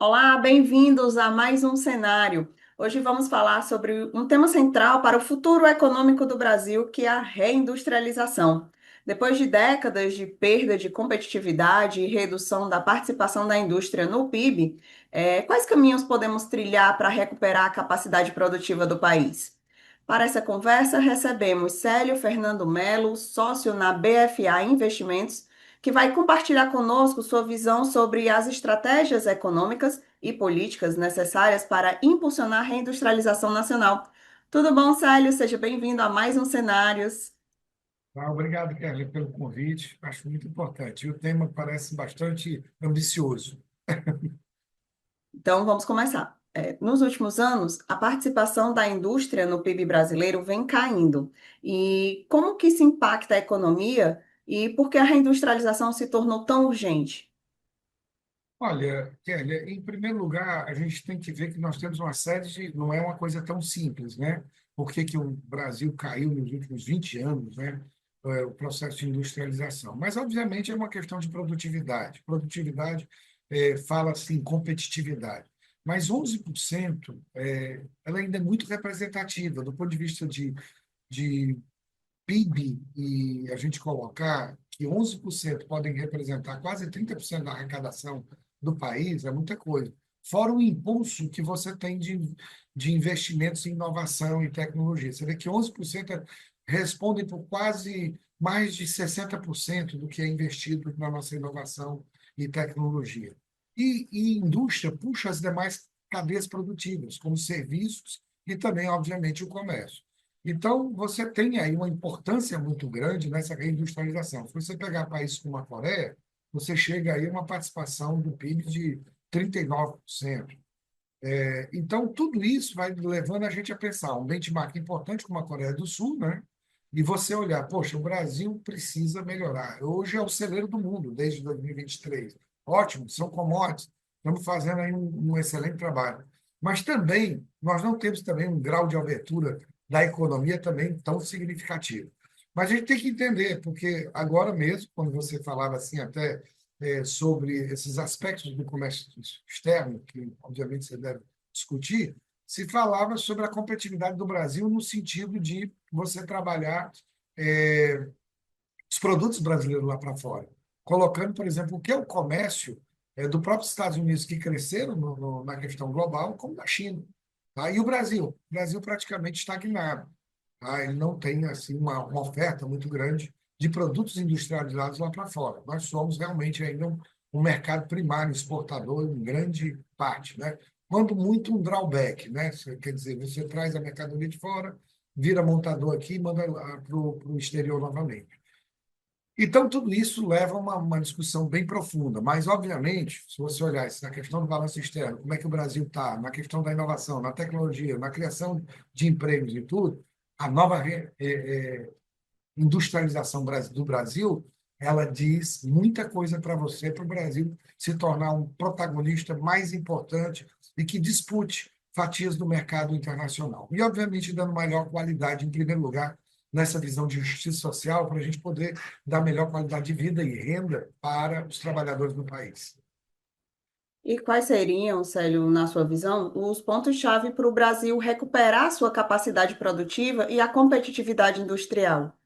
Olá, bem-vindos a mais um cenário. Hoje vamos falar sobre um tema central para o futuro econômico do Brasil, que é a reindustrialização. Depois de décadas de perda de competitividade e redução da participação da indústria no PIB, quais caminhos podemos trilhar para recuperar a capacidade produtiva do país? Para essa conversa, recebemos Célio Fernando Melo, sócio na BFA Investimentos, que vai compartilhar conosco sua visão sobre as estratégias econômicas e políticas necessárias para impulsionar a reindustrialização nacional. Tudo bom, Célio? Seja bem-vindo a mais um Cenários. Obrigado, Kelly, pelo convite. Acho muito importante. E o tema parece bastante ambicioso. Então, vamos começar. Nos últimos anos, a participação da indústria no PIB brasileiro vem caindo. E como que isso impacta a economia e por que a reindustrialização se tornou tão urgente? Olha, Kelly, em primeiro lugar, a gente tem que ver que nós temos uma série de. Não é uma coisa tão simples, né? Por que o Brasil caiu nos últimos 20 anos, né? O processo de industrialização. Mas, obviamente, é uma questão de produtividade. Produtividade fala-se em competitividade. Mas 11%, ela ainda é muito representativa do ponto de vista de PIB e a gente colocar que 11% podem representar quase 30% da arrecadação do país, é muita coisa. Fora o impulso que você tem de investimentos em inovação e tecnologia. Você vê que 11% respondem por quase mais de 60% do que é investido na nossa inovação e tecnologia. E indústria puxa as demais cadeias produtivas, como serviços e também, obviamente, o comércio. Então, você tem aí uma importância muito grande nessa reindustrialização. Se você pegar países como a Coreia, você chega aí a uma participação do PIB de 39%. Então, tudo isso vai levando a gente a pensar um benchmark importante como a Coreia do Sul, né? E você olhar, poxa, o Brasil precisa melhorar. Hoje é o celeiro do mundo, desde 2023. Ótimo, são commodities, estamos fazendo aí um excelente trabalho. Mas também, nós não temos também um grau de abertura da economia também tão significativo. Mas a gente tem que entender, porque agora mesmo, quando você falava assim até sobre esses aspectos do comércio externo, que obviamente você deve discutir, se falava sobre a competitividade do Brasil no sentido de você trabalhar é, os produtos brasileiros lá para fora, colocando, por exemplo, o que é o comércio do próprio Estados Unidos, que cresceram na questão global, como da China. Tá? E o Brasil? O Brasil praticamente estagnado. Tá? Ele não tem assim uma oferta muito grande de produtos industrializados lá para fora. Nós somos realmente ainda um mercado primário exportador em grande parte, né? Quando muito um drawback, né? Quer dizer, você traz a mercadoria de fora, vira montador aqui e manda para o exterior novamente. Então, tudo isso leva a uma discussão bem profunda, mas, obviamente, se você olhar isso na questão do balanço externo, como é que o Brasil está, na questão da inovação, na tecnologia, na criação de empregos e tudo, a nova industrialização do Brasil, ela diz muita coisa para você, para o Brasil se tornar um protagonista mais importante e que dispute fatias do mercado internacional. E, obviamente, dando maior qualidade, em primeiro lugar, nessa visão de justiça social, para a gente poder dar melhor qualidade de vida e renda para os trabalhadores do país. E quais seriam, Célio, na sua visão, os pontos-chave para o Brasil recuperar sua capacidade produtiva e a competitividade industrial?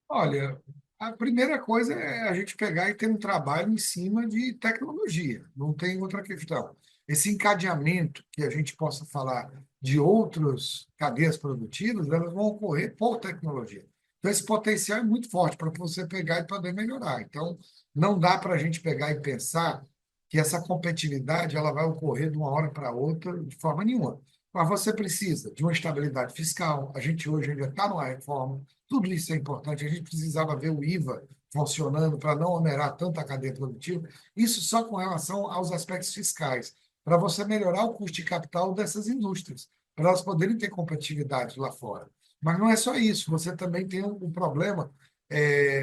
Olha, a primeira coisa é a gente pegar e ter um trabalho em cima de tecnologia, não tem outra questão. Esse encadeamento que a gente possa falar de outras cadeias produtivas, elas vão ocorrer por tecnologia. Então, esse potencial é muito forte para você pegar e poder melhorar. Então, não dá para a gente pegar e pensar que essa competitividade ela vai ocorrer de uma hora para outra de forma nenhuma. Mas você precisa de uma estabilidade fiscal. A gente hoje ainda está numa reforma. Tudo isso é importante. A gente precisava ver o IVA funcionando para não onerar tanto a cadeia produtiva. Isso só com relação aos aspectos fiscais, para você melhorar o custo de capital dessas indústrias, para elas poderem ter competitividade lá fora. Mas não é só isso. Você também tem um problema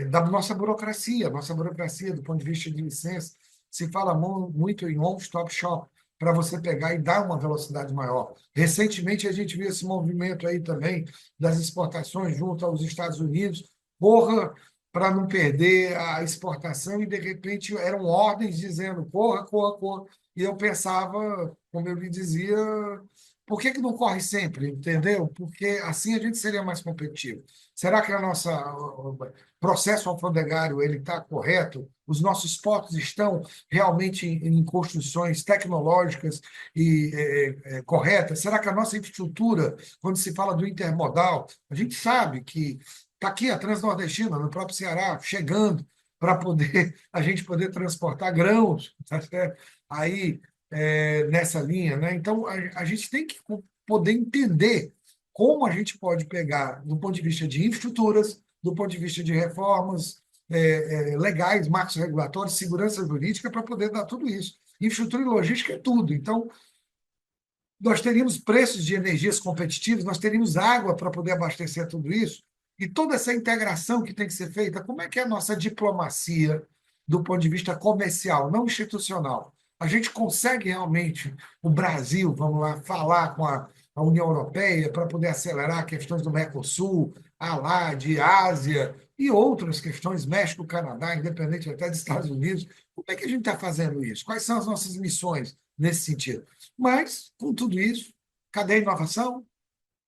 da nossa burocracia. Nossa burocracia, do ponto de vista de licença, se fala muito em one-stop shop, para você pegar e dar uma velocidade maior. Recentemente, a gente viu esse movimento aí também das exportações junto aos Estados Unidos, porra, para não perder a exportação, e de repente eram ordens dizendo corra, corra, corra. E eu pensava, como eu lhe dizia, por que que não corre sempre, entendeu? Porque assim a gente seria mais competitivo. Será que o processo alfandegário ele está correto? Os nossos portos estão realmente em construções tecnológicas e corretas? Será que a nossa infraestrutura, quando se fala do intermodal, a gente sabe que está aqui a Transnordestina, no próprio Ceará, chegando para poder a gente poder transportar grãos, tá certo? Aí nessa linha, né? Então a gente tem que poder entender como a gente pode pegar, do ponto de vista de infraestruturas, do ponto de vista de reformas legais, marcos regulatórios, segurança jurídica, para poder dar tudo isso. Infraestrutura e logística é tudo. Então, nós teríamos preços de energias competitivos, nós teríamos água para poder abastecer tudo isso, e toda essa integração que tem que ser feita, como é que é a nossa diplomacia do ponto de vista comercial, não institucional? A gente consegue realmente, o Brasil, vamos lá, falar com a União Europeia para poder acelerar questões do Mercosul, ALAD, Ásia e outras questões, México, Canadá, independente até dos Estados Unidos. Como é que a gente está fazendo isso? Quais são as nossas missões nesse sentido? Mas, com tudo isso, cadê a inovação?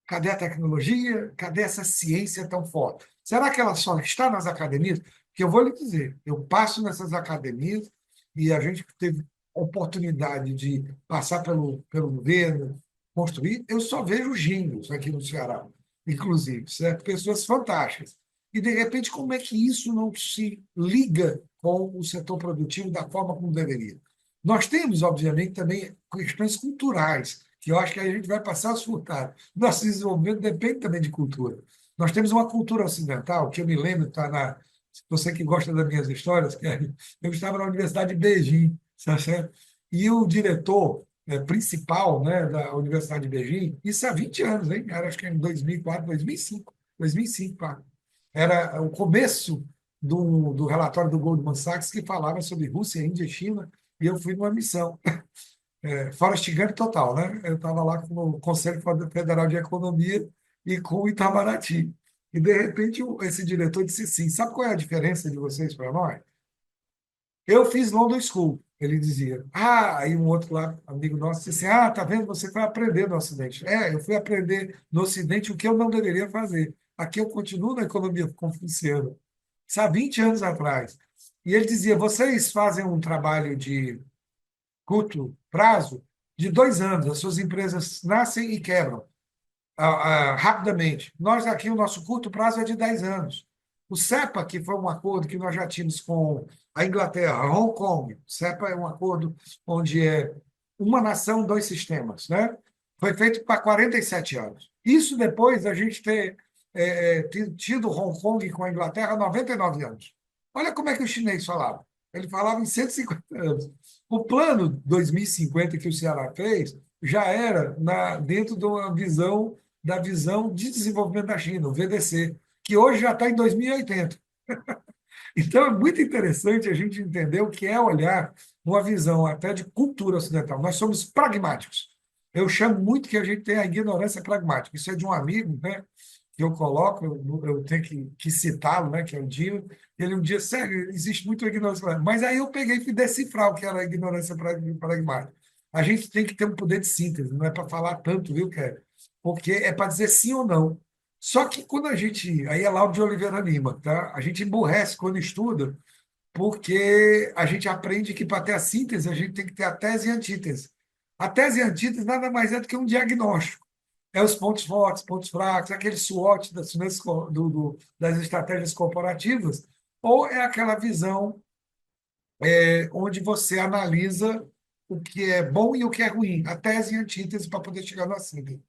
Cadê a tecnologia? Cadê essa ciência tão forte? Será que ela só está nas academias? Porque eu vou lhe dizer, eu passo nessas academias e a gente teve oportunidade de passar pelo governo, construir, eu só vejo gênios aqui no Ceará, inclusive, certo? Pessoas fantásticas. E, de repente, como é que isso não se liga com o setor produtivo da forma como deveria? Nós temos, obviamente, também questões culturais, que eu acho que a gente vai passar a desfrutar. Nosso desenvolvimento depende também de cultura. Nós temos uma cultura ocidental, que eu me lembro, está você que gosta das minhas histórias, eu estava na Universidade de Beijing, tá certo? E o diretor principal, né, da Universidade de Beijing, isso há 20 anos, hein? Era, acho que em 2004, 2005, 2005, pá. Era o começo do relatório do Goldman Sachs que falava sobre Rússia, Índia e China, e eu fui numa missão. Forrest Gump total, né? Eu estava lá com o Conselho Federal de Economia e com o Itamaraty. E, de repente, esse diretor disse assim, sabe qual é a diferença de vocês para nós? Eu fiz London School, ele dizia. Ah, aí um outro lá, amigo nosso, disse assim, tá vendo? Você foi aprender no Ocidente. Eu fui aprender no Ocidente o que eu não deveria fazer. Aqui eu continuo na economia confuciana. Isso há 20 anos atrás. E ele dizia, vocês fazem um trabalho de curto prazo de 2 anos. As suas empresas nascem e quebram rapidamente. Nós aqui, o nosso curto prazo é de 10 anos. O CEPA, que foi um acordo que nós já tínhamos com a Inglaterra, Hong Kong, o CEPA é um acordo onde é uma nação, dois sistemas, né? Foi feito para 47 anos. Isso depois a gente ter tido Hong Kong com a Inglaterra há 99 anos. Olha como é que o chinês falava. Ele falava em 150 anos. O plano 2050 que o Ceará fez já era dentro de uma visão da visão de desenvolvimento da China, o VDC, que hoje já está em 2080. Então, é muito interessante a gente entender o que é olhar uma visão até de cultura ocidental. Nós somos pragmáticos. Eu chamo muito que a gente tem a ignorância pragmática. Isso é de um amigo, né, que eu coloco, eu tenho que citá-lo, né, que é o Dino. Ele um dia, sério, existe muita ignorância pragmática. Mas aí eu peguei e fui decifrar o que era a ignorância pragmática. A gente tem que ter um poder de síntese, não é para falar tanto, viu, Kelly? Porque é para dizer sim ou não. Só que quando a gente. Aí é Lauro de Oliveira Lima, tá? A gente emburrece quando estuda, porque a gente aprende que para ter a síntese, a gente tem que ter a tese e a antítese. A tese e a antítese nada mais é do que um diagnóstico. É os pontos fortes, pontos fracos, aquele SWOT das estratégias corporativas, ou é aquela visão onde você analisa o que é bom e o que é ruim, a tese e a antítese para poder chegar na síntese.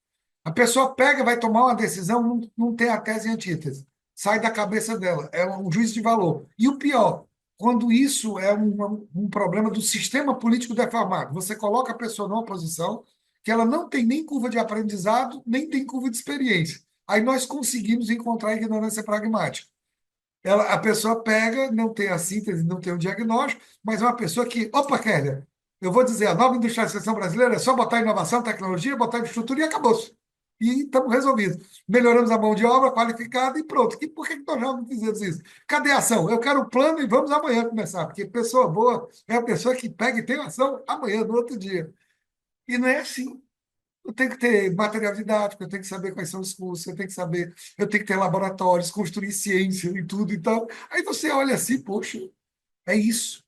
A pessoa pega, vai tomar uma decisão, não tem a tese e a antítese. Sai da cabeça dela. É um juízo de valor. E o pior, quando isso é um problema do sistema político deformado, você coloca a pessoa numa posição que ela não tem nem curva de aprendizado, nem tem curva de experiência. Aí nós conseguimos encontrar a ignorância pragmática. A pessoa pega, não tem a síntese, não tem o diagnóstico, mas é uma pessoa que, opa, Kélia, eu vou dizer, a nova industrialização brasileira é só botar inovação, tecnologia, botar infraestrutura e acabou-se. e estamos resolvidos. Melhoramos a mão de obra qualificada e pronto. E por que que nós já não fizemos isso? Cadê a ação? Eu quero o plano e vamos amanhã começar, porque pessoa boa é a pessoa que pega e tem ação amanhã, no outro dia. E não é assim. Eu tenho que ter material didático, eu tenho que saber quais são os cursos, eu tenho que saber, eu tenho que ter laboratórios, construir ciência e tudo e tal. Aí você olha assim, poxa, é isso.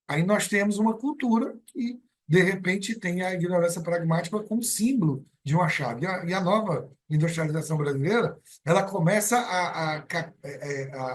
Aí nós temos uma cultura que, de repente, tem a ignorância pragmática como símbolo de uma chave. E a nova industrialização brasileira, ela começa a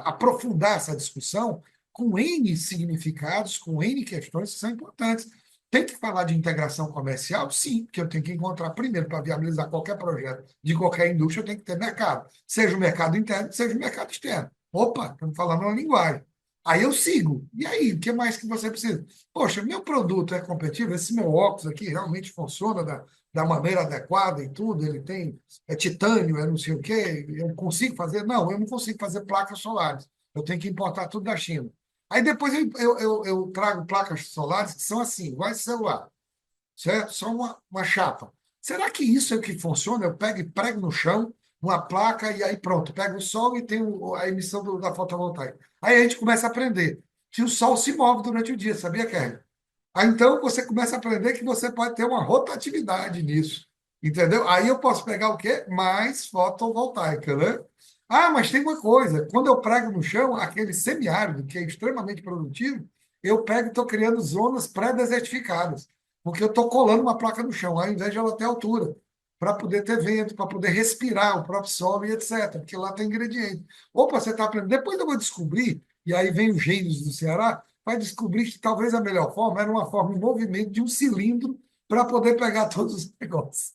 aprofundar essa discussão com N significados, com N questões que são importantes. Tem que falar de integração comercial? Sim, porque eu tenho que encontrar, primeiro, para viabilizar qualquer projeto de qualquer indústria, eu tenho que ter mercado. Seja o mercado interno, seja o mercado externo. Opa, estamos falando uma linguagem. Aí eu sigo. E aí, o que mais que você precisa? Poxa, meu produto é competitivo, esse meu óculos aqui realmente funciona da maneira adequada e tudo, ele tem, é titânio, é não sei o quê, eu consigo fazer? Não, eu não consigo fazer placas solares. Eu tenho que importar tudo da China. Aí depois eu trago placas solares que são assim, igual esse celular, certo? Só uma chapa. Será que isso é o que funciona? Eu pego e prego no chão uma placa e aí pronto, pego o sol e tem a emissão da fotovoltaica. Aí a gente começa a aprender que o sol se move durante o dia, sabia, Kelly? Aí então você começa a aprender que você pode ter uma rotatividade nisso, entendeu? Aí eu posso pegar o quê? Mais fotovoltaica, né? Ah, mas tem uma coisa, quando eu prego no chão, aquele semiárido, que é extremamente produtivo, eu pego e estou criando zonas pré-desertificadas, porque eu estou colando uma placa no chão, ao invés de ela ter altura, para poder ter vento, para poder respirar o próprio solo e etc., porque lá tem ingrediente. Opa, você está aprendendo. Depois eu vou descobrir, e aí vem os gênios do Ceará, vai descobrir que talvez a melhor forma era uma forma em movimento de um cilindro para poder pegar todos os negócios.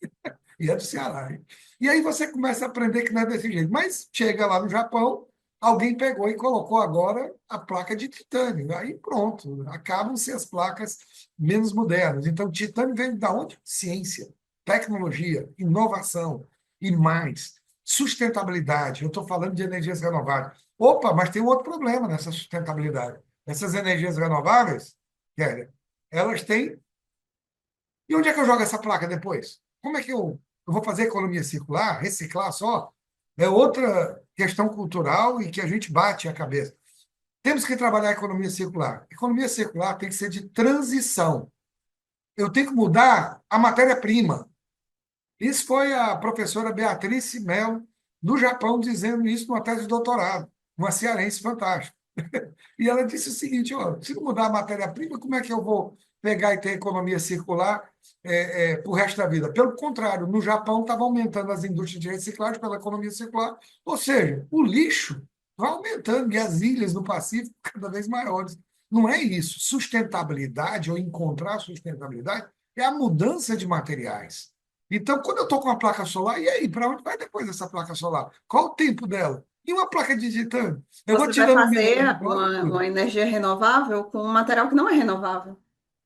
E é do Ceará, hein? E aí você começa a aprender que não é desse jeito. Mas chega lá no Japão, alguém pegou e colocou agora a placa de titânio. Aí pronto, acabam-se as placas menos modernas. Então, titânio vem da onde? Ciência, tecnologia, inovação e mais. Sustentabilidade. Eu estou falando de energias renováveis. Opa, mas tem um outro problema nessa sustentabilidade. Essas energias renováveis, Kélia, elas têm. E onde é que eu jogo essa placa depois? Como é que eu vou fazer economia circular, reciclar só? É outra questão cultural e que a gente bate a cabeça. Temos que trabalhar a economia circular. Economia circular tem que ser de transição. Eu tenho que mudar a matéria-prima. Isso foi a professora Beatriz Mello, do Japão, dizendo isso numa tese de doutorado, uma cearense fantástica. E ela disse o seguinte: ó, se não mudar a matéria-prima, como é que eu vou pegar e ter economia circular para o resto da vida? Pelo contrário, no Japão estava aumentando as indústrias de reciclagem pela economia circular, ou seja, o lixo vai aumentando e as ilhas no Pacífico cada vez maiores. Não é isso. Sustentabilidade ou encontrar sustentabilidade é a mudança de materiais. Então, quando eu estou com uma placa solar, e aí, para onde vai depois dessa placa solar? Qual o tempo dela? E uma placa de titânio? Eu vou Você vai tirando fazer minério embora e uma tudo. energia renovável com um material que não é renovável.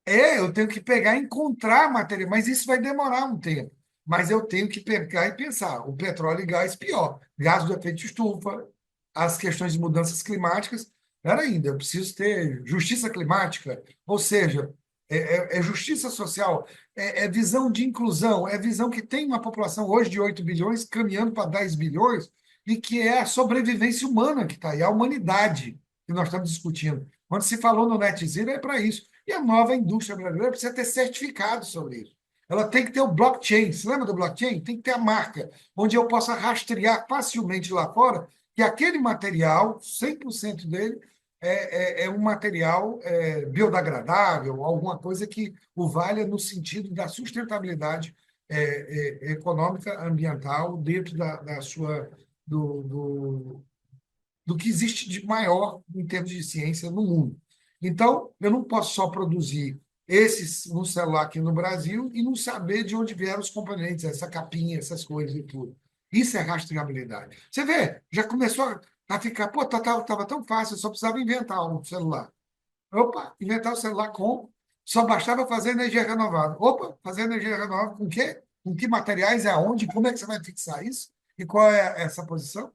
Eu tenho que pegar e encontrar matéria, mas isso vai demorar um tempo. Mas eu tenho que pegar e pensar. O petróleo e gás, pior. Gás do efeito estufa, as questões de mudanças climáticas. Era ainda, eu preciso ter justiça climática, ou seja, é justiça social, é visão de inclusão, é visão que tem uma população hoje de 8 bilhões caminhando para 10 bilhões e que é a sobrevivência humana que está aí, a humanidade que nós estamos discutindo. Quando se falou no Net Zero, é para isso. E a nova indústria brasileira precisa ter certificado sobre isso. Ela tem que ter o blockchain. Você lembra do blockchain? Tem que ter a marca, onde eu possa rastrear facilmente lá fora que aquele material, 100% dele, é um material biodegradável, alguma coisa que o valha no sentido da sustentabilidade econômica, ambiental, dentro da sua, do, do que existe de maior em termos de ciência no mundo. Então, eu não posso só produzir esses no celular aqui no Brasil e não saber de onde vieram os componentes, essa capinha, essas coisas e tudo. Isso é rastreabilidade. Você vê, já começou a ficar, pô, estava tão fácil, eu só precisava inventar um celular. Opa, inventar o celular com, só bastava fazer energia renovável. Opa, fazer energia renovável com o quê? Com que materiais, aonde, como é que você vai fixar isso? E qual é essa posição?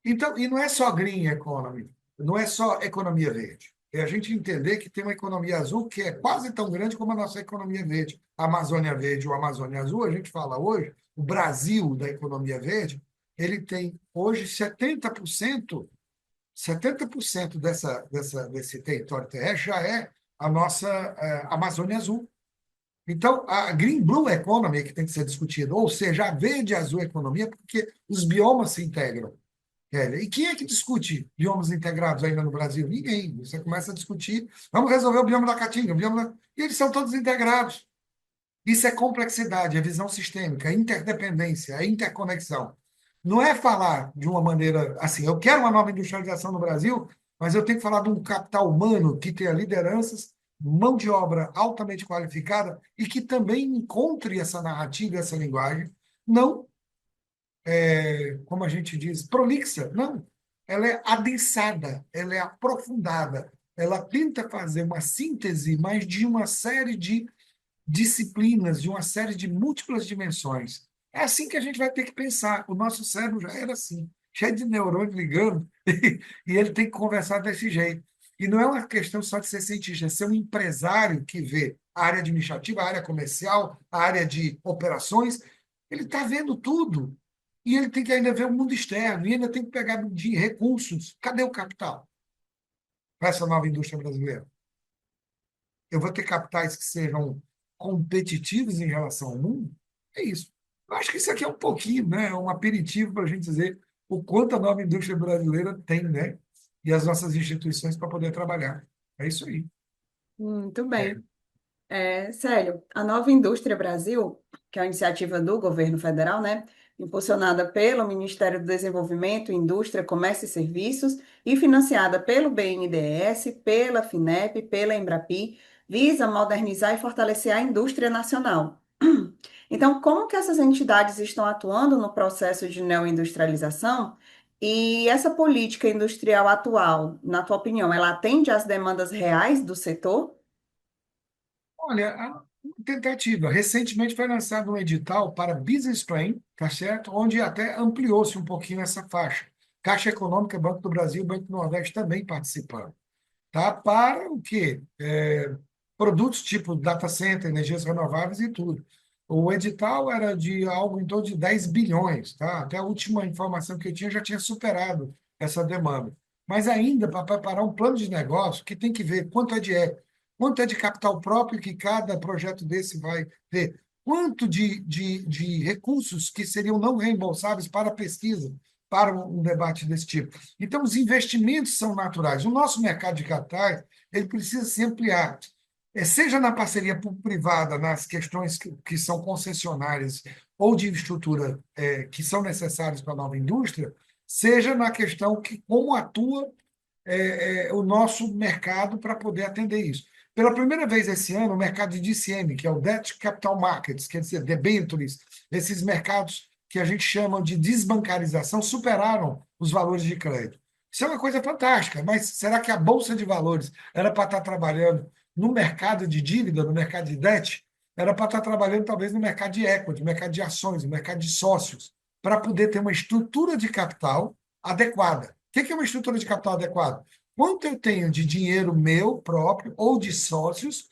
Então, e não é só green economy, não é só economia verde. é a gente entender que tem uma economia azul que é quase tão grande como a nossa economia verde. A Amazônia Verde ou a Amazônia Azul, a gente fala hoje, o Brasil da economia verde, ele tem hoje 70% desse território terrestre já é a nossa Amazônia Azul. Então, a Green Blue Economy que tem que ser discutida, ou seja, a verde azul economia, porque os biomas se integram. E quem é que discute biomas integrados ainda no Brasil? Ninguém. Você começa a discutir, vamos resolver o bioma da Caatinga, e eles são todos integrados. Isso é complexidade, é visão sistêmica, é interdependência, é interconexão. Não é falar de uma maneira assim, eu quero uma nova industrialização no Brasil, mas eu tenho que falar de um capital humano que tenha lideranças, mão de obra altamente qualificada e que também encontre essa narrativa, essa linguagem, não, como a gente diz, prolixa, não. Ela é adensada, ela é aprofundada, ela tenta fazer uma síntese, mas de uma série de disciplinas, de uma série de múltiplas dimensões. É assim que a gente vai ter que pensar. O nosso cérebro já era assim, cheio de neurônios ligando, e ele tem que conversar desse jeito. E não é uma questão só de ser cientista, é ser um empresário que vê a área administrativa, a área comercial, a área de operações. Ele está vendo tudo. E ele tem que ainda ver o mundo externo, e ainda tem que pegar de recursos. Cadê o capital para essa nova indústria brasileira? Eu vou ter capitais que sejam competitivos em relação ao mundo? É isso. Eu acho que isso aqui é um pouquinho, né? Um aperitivo para a gente dizer o quanto a nova indústria brasileira tem, né? E as nossas instituições para poder trabalhar. É isso aí. Muito É. bem. Célio, a Nova Indústria Brasil, que é uma iniciativa do governo federal, né, impulsionada pelo Ministério do Desenvolvimento, Indústria, Comércio e Serviços e financiada pelo BNDES, pela FINEP, pela Embrapi, visa modernizar e fortalecer a indústria nacional. Então, como que essas entidades estão atuando no processo de neoindustrialização? E essa política industrial atual, na tua opinião, ela atende às demandas reais do setor? Olha, uma tentativa. Recentemente foi lançado um edital para Business Plan, tá certo? Onde até ampliou-se um pouquinho essa faixa. Caixa Econômica, Banco do Brasil, Banco do Nordeste também participando. Tá? Para o quê? Produtos tipo data center, energias renováveis e tudo. O edital era de algo em torno de 10 bilhões, tá? Até a última informação que eu tinha já tinha superado essa demanda. Mas ainda para preparar um plano de negócio que tem que ver quanto é de capital próprio que cada projeto desse vai ter, quanto de recursos que seriam não reembolsáveis para a pesquisa, para um debate desse tipo. Então, os investimentos são naturais. O nosso mercado de capitais ele precisa se ampliar, seja na parceria público-privada, nas questões que são concessionárias ou de infraestrutura que são necessárias para a nova indústria, seja na questão que como atua o nosso mercado para poder atender isso. Pela primeira vez esse ano, o mercado de DCM, que é o Debt Capital Markets, quer dizer, debentures, esses mercados que a gente chama de desbancarização, superaram os valores de crédito. Isso é uma coisa fantástica, mas será que a Bolsa de Valores era para estar trabalhando no mercado de dívida, no mercado de debt? Era para estar trabalhando talvez no mercado de equity, no mercado de ações, no mercado de sócios, para poder ter uma estrutura de capital adequada. O que é uma estrutura de capital adequada? Quanto eu tenho de dinheiro meu próprio ou de sócios,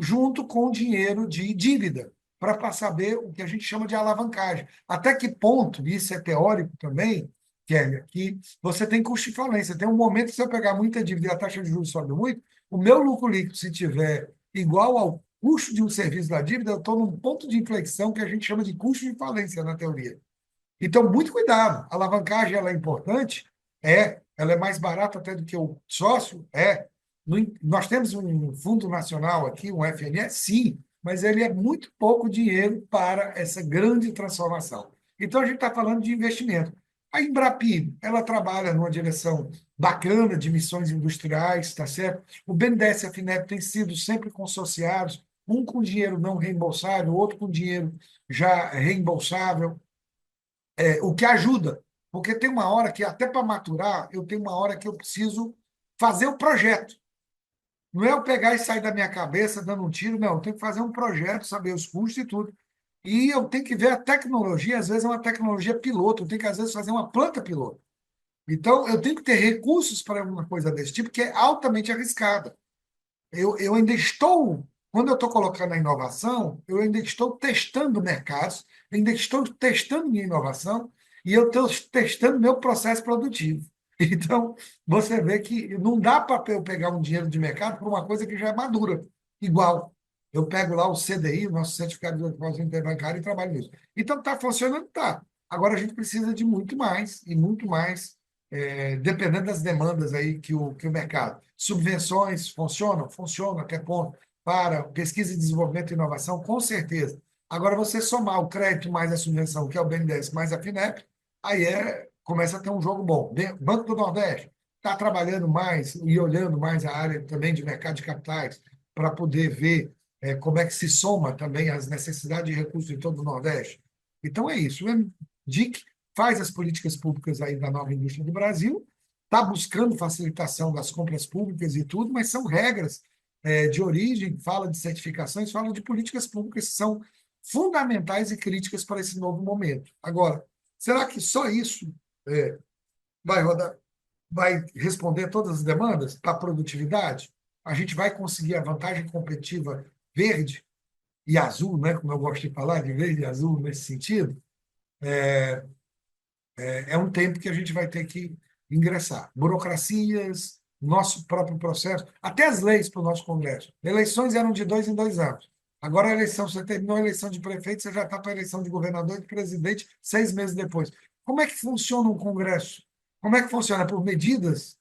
junto com o dinheiro de dívida, para saber o que a gente chama de alavancagem. Até que ponto, e isso é teórico também, Kelly, que você tem custo de falência. Tem um momento que se eu pegar muita dívida e a taxa de juros sobe muito, o meu lucro líquido, se tiver igual ao custo de um serviço da dívida, eu estou num ponto de inflexão que a gente chama de custo de falência na teoria. Então, muito cuidado. A alavancagem ela é importante? É. Ela é mais barata até do que o sócio? É. Nós temos um fundo nacional aqui, um FNS? Sim, mas ele é muito pouco dinheiro para essa grande transformação. Então, a gente está falando de investimento. A Embrapi, ela trabalha numa direção bacana de missões industriais, está certo? O BNDES e a FINEP têm sido sempre consorciados, um com dinheiro não reembolsável, outro com dinheiro já reembolsável, o que ajuda, porque tem uma hora que, até para maturar, eu tenho uma hora que eu preciso fazer o projeto. Não é eu pegar e sair da minha cabeça dando um tiro, não. Eu tenho que fazer um projeto, saber os custos e tudo. E eu tenho que ver a tecnologia, às vezes é uma tecnologia piloto, eu tenho que, às vezes, fazer uma planta piloto. Então, eu tenho que ter recursos para uma coisa desse tipo, que é altamente arriscada. Eu ainda estou, quando eu estou colocando a inovação, eu ainda estou testando mercados, ainda estou testando minha inovação e eu estou testando meu processo produtivo. Então, você vê que não dá para eu pegar um dinheiro de mercado para uma coisa que já é madura. Igual, eu pego lá o CDI, o nosso Certificado de Depósito Interbancário, e trabalho nisso. Então, está funcionando? Tá. Agora, a gente precisa de muito mais, e muito mais, dependendo das demandas aí que o mercado. Subvenções funcionam? Funcionam, até ponto. Para pesquisa e desenvolvimento e inovação, com certeza. Agora, você somar o crédito mais a subvenção, que é o BNDES, mais a FINEP, aí começa a ter um jogo bom. Banco do Nordeste está trabalhando mais e olhando mais a área também de mercado de capitais para poder ver como é que se soma também as necessidades de recursos em todo o Nordeste. Então, é isso. O MDIC faz as políticas públicas aí da nova indústria do Brasil, está buscando facilitação das compras públicas e tudo, mas são regras de origem, fala de certificações, fala de políticas públicas que são fundamentais e críticas para esse novo momento. Agora, será que só isso é, vai rodar, vai responder todas as demandas para a produtividade? A gente vai conseguir a vantagem competitiva verde e azul, né, como eu gosto de falar, de verde e azul nesse sentido? É um tempo que a gente vai ter que ingressar. Burocracias, nosso próprio processo, até as leis para o nosso Congresso. Eleições eram de 2 em 2 anos. Agora a eleição, você terminou a eleição de prefeito, você já está para a eleição de governador e de presidente 6 meses depois. Como é que funciona um Congresso? Como é que funciona? Por medidas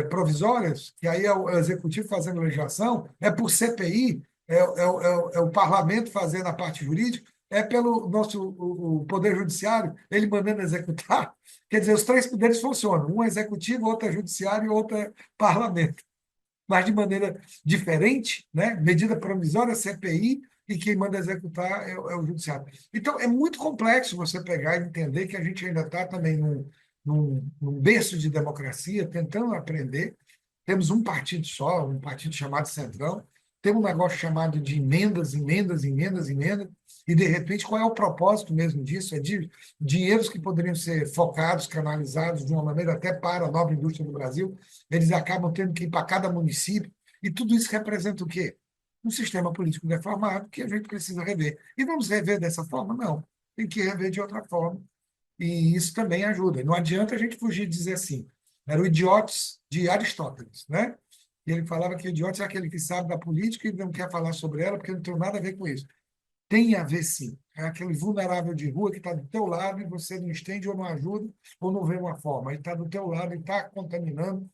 provisórias, que aí é o executivo fazendo legislação, é por CPI, é o parlamento fazendo a parte jurídica, é pelo nosso o Poder Judiciário, ele mandando executar. Quer dizer, os três poderes funcionam: um é executivo, outro é judiciário e outro é parlamento. Mas de maneira diferente, né? Medida provisória, CPI, e quem manda executar é o judiciário. Então, é muito complexo você pegar e entender que a gente ainda está também num berço de democracia, tentando aprender. Temos um partido só, um partido chamado Centrão, tem um negócio chamado de emendas, emendas, emendas, emendas, e de repente qual é o propósito mesmo disso? É de dinheiros que poderiam ser focados, canalizados de uma maneira até para a nova indústria do Brasil, eles acabam tendo que ir para cada município, e tudo isso representa o quê? Um sistema político deformado que a gente precisa rever. E vamos rever dessa forma? Não. Tem que rever de outra forma. E isso também ajuda. Não adianta a gente fugir de dizer assim. Era o idiotes de Aristóteles, né? E ele falava que o idiote é aquele que sabe da política e não quer falar sobre ela porque não tem nada a ver com isso. Tem a ver, sim. É aquele vulnerável de rua que está do teu lado e você não estende ou não ajuda ou não vê uma forma. Ele está do teu lado e está contaminando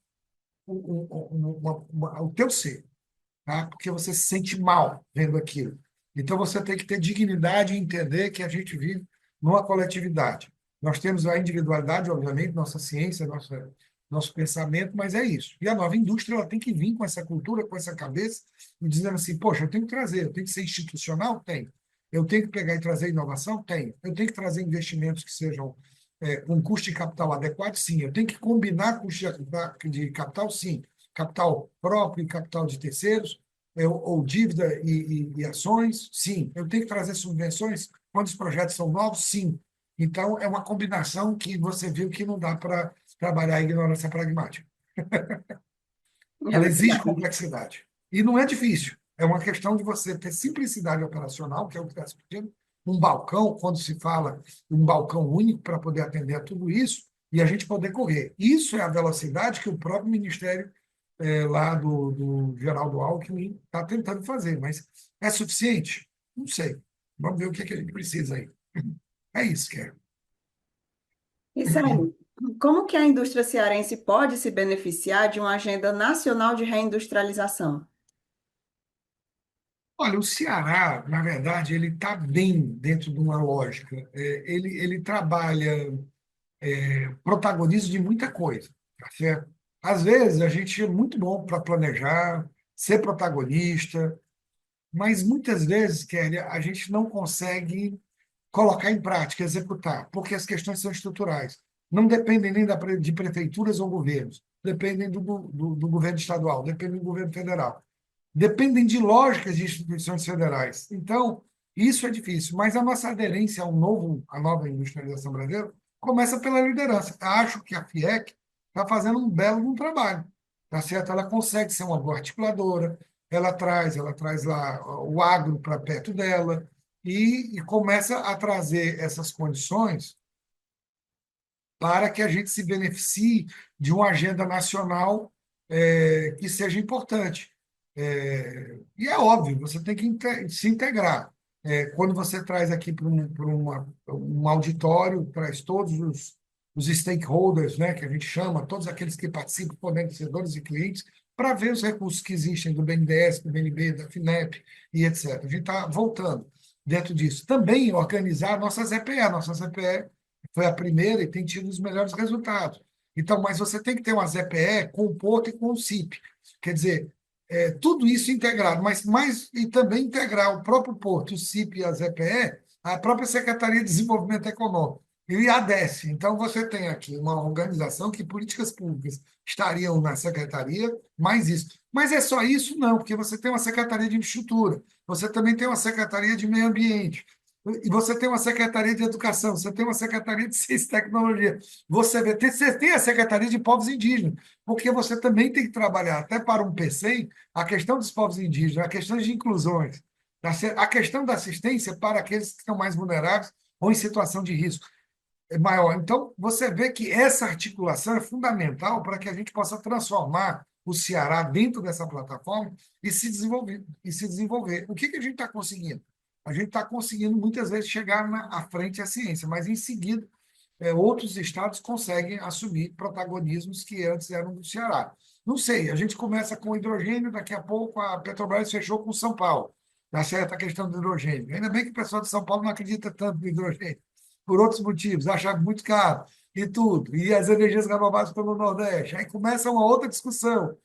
o teu ser, tá? Porque você se sente mal vendo aquilo. Então você tem que ter dignidade e entender que a gente vive numa coletividade. Nós temos a individualidade, obviamente, nossa ciência, nosso pensamento, mas é isso. E a nova indústria ela tem que vir com essa cultura, com essa cabeça, e dizendo assim: poxa, eu tenho que trazer, eu tenho que ser institucional? Tenho. Eu tenho que pegar e trazer inovação? Tenho. Eu tenho que trazer investimentos que sejam com custo de capital adequado? Sim. Eu tenho que combinar custo de capital? Sim. Capital próprio e capital de terceiros? Ou dívida e ações? Sim. Eu tenho que trazer subvenções quando os projetos são novos? Sim. Então, é uma combinação que você viu que não dá para trabalhar a ignorância pragmática. É Ela exige verdade. complexidade. E não é difícil. É uma questão de você ter simplicidade operacional, que é o que está se pedindo, um balcão, quando se fala um balcão único para poder atender a tudo isso, e a gente poder correr. Isso é a velocidade que o próprio Ministério lá do Geraldo Alckmin está tentando fazer, mas é suficiente? Não sei. Vamos ver o que a gente precisa aí. É isso, Kério. Isso aí. Como que a indústria cearense pode se beneficiar de uma agenda nacional de reindustrialização? Olha, o Ceará, na verdade, ele está bem dentro de uma lógica. Ele trabalha protagonismo de muita coisa, tá certo? Às vezes a gente é muito bom para planejar, ser protagonista, mas muitas vezes, Kelly, a gente não consegue colocar em prática, executar, porque as questões são estruturais. Não dependem nem de prefeituras ou governos, dependem do governo estadual, dependem do governo federal, dependem de lógicas de instituições federais. Então, isso é difícil, mas a nossa aderência à nova industrialização brasileira começa pela liderança. Acho que a FIEC está fazendo um belo trabalho, tá certo? Ela consegue ser uma boa articuladora, ela traz lá o agro para perto dela e começa a trazer essas condições para que a gente se beneficie de uma agenda nacional que seja importante. E é óbvio, você tem que se integrar. Quando você traz aqui para um auditório, traz todos os stakeholders, né, que a gente chama, todos aqueles que participam, fornecedores e clientes, para ver os recursos que existem do BNDES, do BNB, da FINEP e etc. A gente está voltando dentro disso. Também organizar a nossa ZPE. A nossa ZPE foi a primeira e tem tido os melhores resultados. Então, mas você tem que ter uma ZPE com o Porto e com o CIP. Quer dizer, tudo isso integrado, mas mais e também integrar o próprio Porto, o CIP e a ZPE, a própria Secretaria de Desenvolvimento Econômico e a ADESE. Então, você tem aqui uma organização que políticas públicas estariam na secretaria, mais isso. Mas é só isso? Não, porque você tem uma Secretaria de Infraestrutura, você também tem uma Secretaria de Meio Ambiente, e você tem uma Secretaria de Educação, você tem uma Secretaria de Ciência e Tecnologia, você tem a Secretaria de Povos Indígenas, porque você também tem que trabalhar, até para um PCI, a questão dos povos indígenas, a questão de inclusões, a questão da assistência para aqueles que estão mais vulneráveis ou em situação de risco maior. Então, você vê que essa articulação é fundamental para que a gente possa transformar o Ceará dentro dessa plataforma e se desenvolver. O que a gente está conseguindo? A gente está conseguindo, muitas vezes, chegar à frente à ciência, mas, em seguida, outros estados conseguem assumir protagonismos que antes eram do Ceará. Não sei, a gente começa com hidrogênio, daqui a pouco a Petrobras fechou com São Paulo, na certa questão do hidrogênio. Ainda bem que o pessoal de São Paulo não acredita tanto no hidrogênio, por outros motivos, acha muito caro e tudo. E as energias renováveis pelo Nordeste. Aí começa uma outra discussão.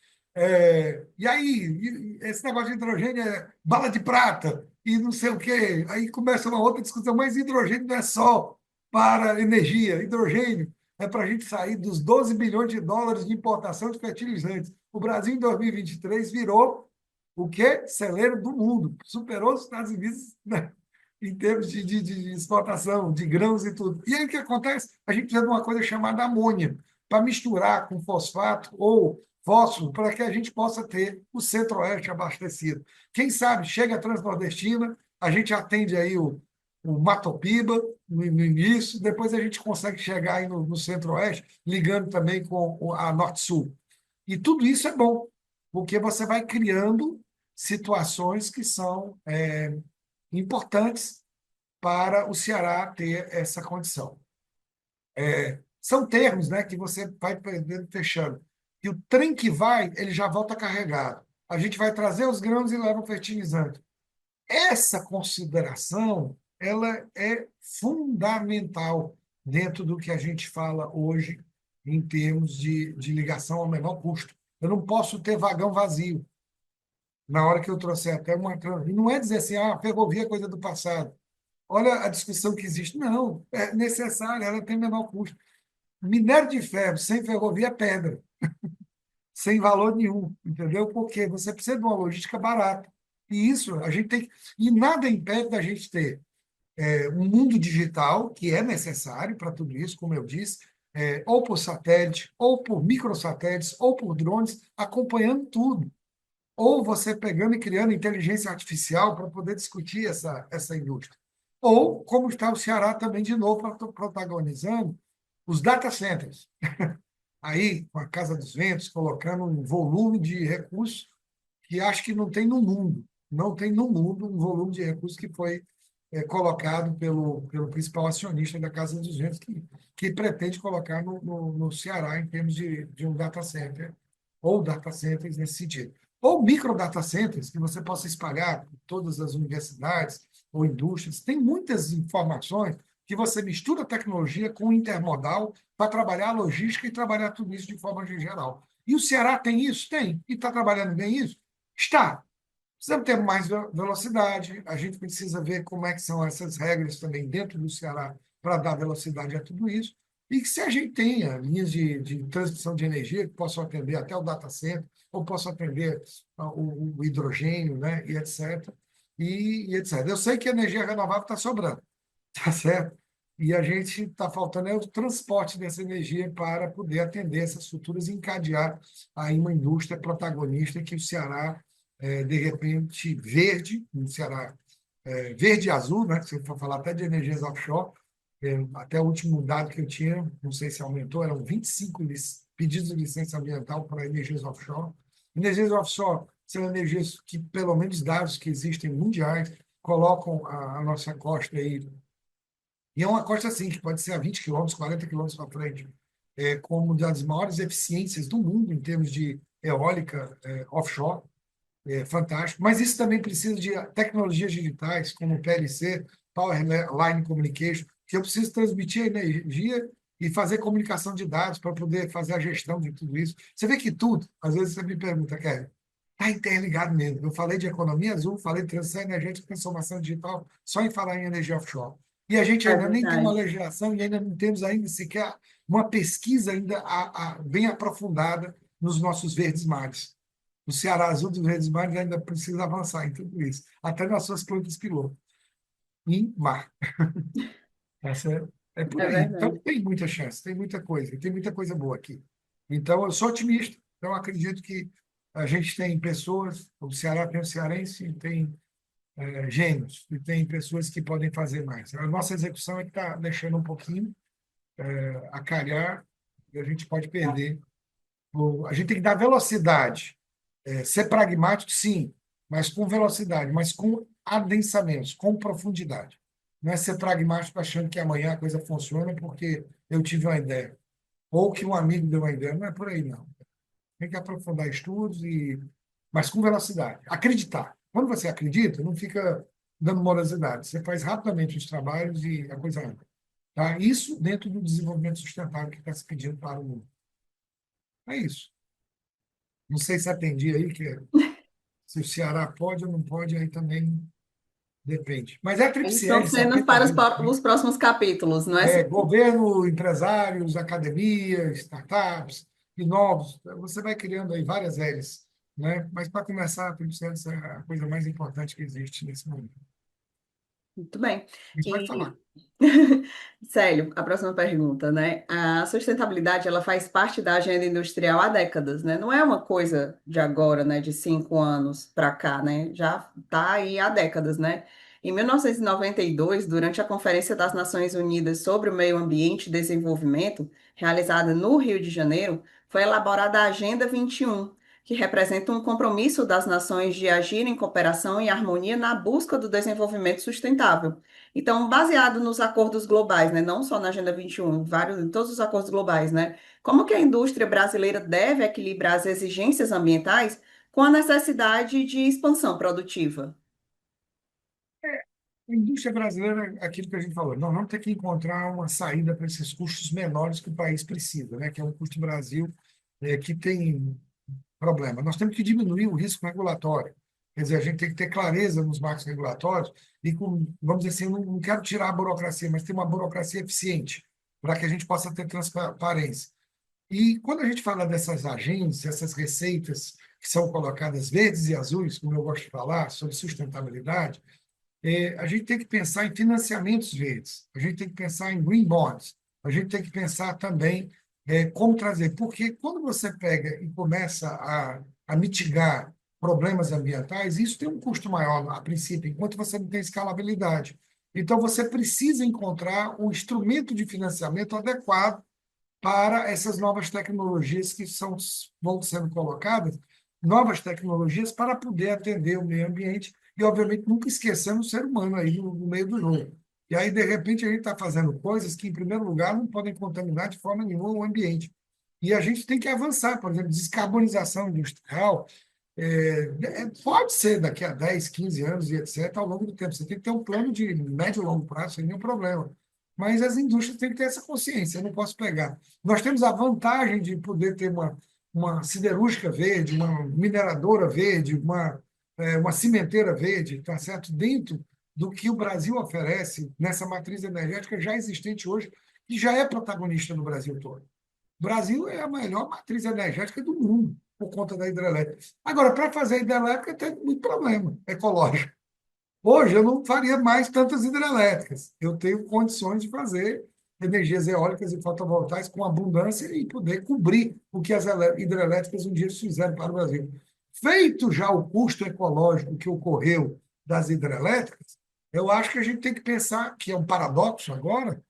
E aí, esse negócio de hidrogênio é bala de prata e não sei o quê. Aí começa uma outra discussão, mas hidrogênio não é só para energia, hidrogênio é para a gente sair dos 12 bilhões de dólares de importação de fertilizantes. O Brasil, em 2023, virou o quê? Celeiro do mundo, superou os Estados Unidos, né? Em termos de exportação de grãos e tudo. E aí o que acontece? A gente precisa de uma coisa chamada amônia, para misturar com fosfato ou fósforo, para que a gente possa ter o centro-oeste abastecido. Quem sabe chega a Transnordestina, a gente atende aí o Matopiba no início, depois a gente consegue chegar aí no centro-oeste, ligando também com a Norte-Sul. E tudo isso é bom, porque você vai criando situações que são importantes para o Ceará ter essa condição. São termos, né, que você vai perdendo, fechando. E o trem que vai, ele já volta carregado. A gente vai trazer os grãos e leva o fertilizante. Essa consideração, ela é fundamental dentro do que a gente fala hoje em termos de ligação ao menor custo. Eu não posso ter vagão vazio na hora que eu trouxer até uma... E não é dizer assim, a ferrovia é coisa do passado. Olha a discussão que existe. Não, é necessária, ela tem menor custo. Minério de ferro sem ferrovia é pedra, sem valor nenhum, entendeu? Porque você precisa de uma logística barata. E isso a gente tem. E nada impede da gente ter um mundo digital, que é necessário para tudo isso, como eu disse, ou por satélite, ou por microsatélites, ou por drones, acompanhando tudo. Ou você pegando e criando inteligência artificial para poder discutir essa indústria. Ou, como está o Ceará também, de novo, protagonizando os data centers. Aí, com a Casa dos Ventos, colocando um volume de recursos que acho que não tem no mundo. Não tem no mundo um volume de recursos que foi colocado pelo principal acionista da Casa dos Ventos, que pretende colocar no Ceará em termos de um data center, ou data centers nesse sentido. Ou micro data centers, que você possa espalhar por todas as universidades ou indústrias. Tem muitas informações que você mistura tecnologia com intermodal para trabalhar a logística e trabalhar tudo isso de forma geral. E o Ceará tem isso? Tem. E está trabalhando bem isso? Está. Precisamos ter mais velocidade, a gente precisa ver como é que são essas regras também dentro do Ceará para dar velocidade a tudo isso, e que se a gente tenha linhas de transmissão de energia que possam atender até o data center, ou possam atender o hidrogênio, né, e etc. E etc. Eu sei que a energia renovável está sobrando, tá certo? E a gente está faltando é o transporte dessa energia para poder atender essas futuras e encadear aí uma indústria protagonista que o Ceará, de repente, verde, no Ceará, verde e azul, né? Se eu for falar até de energias offshore, até o último dado que eu tinha, não sei se aumentou, eram 25 pedidos de licença ambiental para energias offshore. Energias offshore são energias que, pelo menos dados que existem mundiais, colocam a nossa costa aí, e é uma costa assim, que pode ser a 20 quilômetros, 40 quilômetros para frente, como uma das maiores eficiências do mundo em termos de eólica offshore, fantástico. Mas isso também precisa de tecnologias digitais, como PLC, Power Line Communication, que eu preciso transmitir energia e fazer comunicação de dados para poder fazer a gestão de tudo isso. Você vê que tudo, às vezes você me pergunta, Kevin, está interligado mesmo. Eu falei de economia azul, falei de transição energética e transformação digital, só em falar em energia offshore. E a gente É ainda nem tem uma verdade. legislação e ainda não temos ainda sequer uma pesquisa ainda bem aprofundada nos nossos verdes mares. O Ceará Azul dos Verdes Mares ainda precisa avançar em tudo isso, até nas suas plantas piloto, em mar. Essa é por É aí. Então, verdade. tem muita chance, tem muita coisa boa aqui. Então, eu sou otimista. Então, eu acredito que a gente tem pessoas, o Ceará tem o cearense, tem gênios, e tem pessoas que podem fazer mais. A nossa execução é que está deixando um pouquinho a calhar e a gente pode perder. A gente tem que dar velocidade. Ser pragmático, sim, mas com velocidade, mas com adensamentos, com profundidade. Não é ser pragmático achando que amanhã a coisa funciona porque eu tive uma ideia, ou que um amigo deu uma ideia. Não é por aí, não. Tem que aprofundar estudos, mas com velocidade. Acreditar. Quando você acredita, não fica dando morosidade. Você faz rapidamente os trabalhos e a coisa anda. Tá? Isso dentro do desenvolvimento sustentável que está se pedindo para o mundo. É isso. Não sei se atendi aí, que se o Ceará pode ou não pode, aí também depende. Mas é a Eles tríplice são R, cenas para 70 anos. os próximos capítulos, não é? Governo, empresários, academias, startups, e novos. Você vai criando aí várias L's, né? Mas para começar, a tríplice hélice é a coisa mais importante que existe nesse momento. Muito bem. Mas pode E, falar. Célio, a próxima pergunta, né? A sustentabilidade, ela faz parte da agenda industrial há décadas, né? Não é uma coisa de agora, né? De 5 anos para cá, né? Já está aí há décadas, né? Em 1992, durante a Conferência das Nações Unidas sobre o Meio Ambiente e Desenvolvimento, realizada no Rio de Janeiro, foi elaborada a Agenda 21, que representa um compromisso das nações de agir em cooperação e harmonia na busca do desenvolvimento sustentável. Então, baseado nos acordos globais, né, não só na Agenda 21, em todos os acordos globais, né, como que a indústria brasileira deve equilibrar as exigências ambientais com a necessidade de expansão produtiva? A indústria brasileira, é aquilo que a gente falou, nós vamos ter que encontrar uma saída para esses custos menores que o país precisa, né? Que é um custo Brasil que tem problema. Nós temos que diminuir o risco regulatório. Quer dizer, a gente tem que ter clareza nos marcos regulatórios e, vamos dizer assim, eu não quero tirar a burocracia, mas ter uma burocracia eficiente para que a gente possa ter transparência. E quando a gente fala dessas agências, essas receitas que são colocadas verdes e azuis, como eu gosto de falar, sobre sustentabilidade, a gente tem que pensar em financiamentos verdes, a gente tem que pensar em green bonds, a gente tem que pensar também como trazer, porque quando você pega e começa a mitigar problemas ambientais, isso tem um custo maior a princípio, enquanto você não tem escalabilidade. Então, você precisa encontrar um instrumento de financiamento adequado para essas novas tecnologias que vão sendo colocadas, novas tecnologias para poder atender o meio ambiente e, obviamente, nunca esquecendo o ser humano aí no meio do jogo. E aí, de repente, a gente está fazendo coisas que, em primeiro lugar, não podem contaminar de forma nenhuma o ambiente. E a gente tem que avançar, por exemplo, descarbonização industrial. Pode ser daqui a 10, 15 anos e etc., ao longo do tempo. Você tem que ter um plano de médio e longo prazo, sem nenhum problema. Mas as indústrias têm que ter essa consciência. Eu não posso pegar. Nós temos a vantagem de poder ter uma siderúrgica verde, uma mineradora verde, uma cimenteira verde, tá certo? Dentro do que o Brasil oferece nessa matriz energética já existente hoje, que já é protagonista no Brasil todo. O Brasil é a melhor matriz energética do mundo, por conta da hidrelétrica. Agora, para fazer a hidrelétrica, tem muito problema ecológico. Hoje eu não faria mais tantas hidrelétricas. Eu tenho condições de fazer energias eólicas e fotovoltaicas com abundância e poder cobrir o que as hidrelétricas um dia fizeram para o Brasil. Feito já o custo ecológico que ocorreu das hidrelétricas, eu acho que a gente tem que pensar que é um paradoxo agora,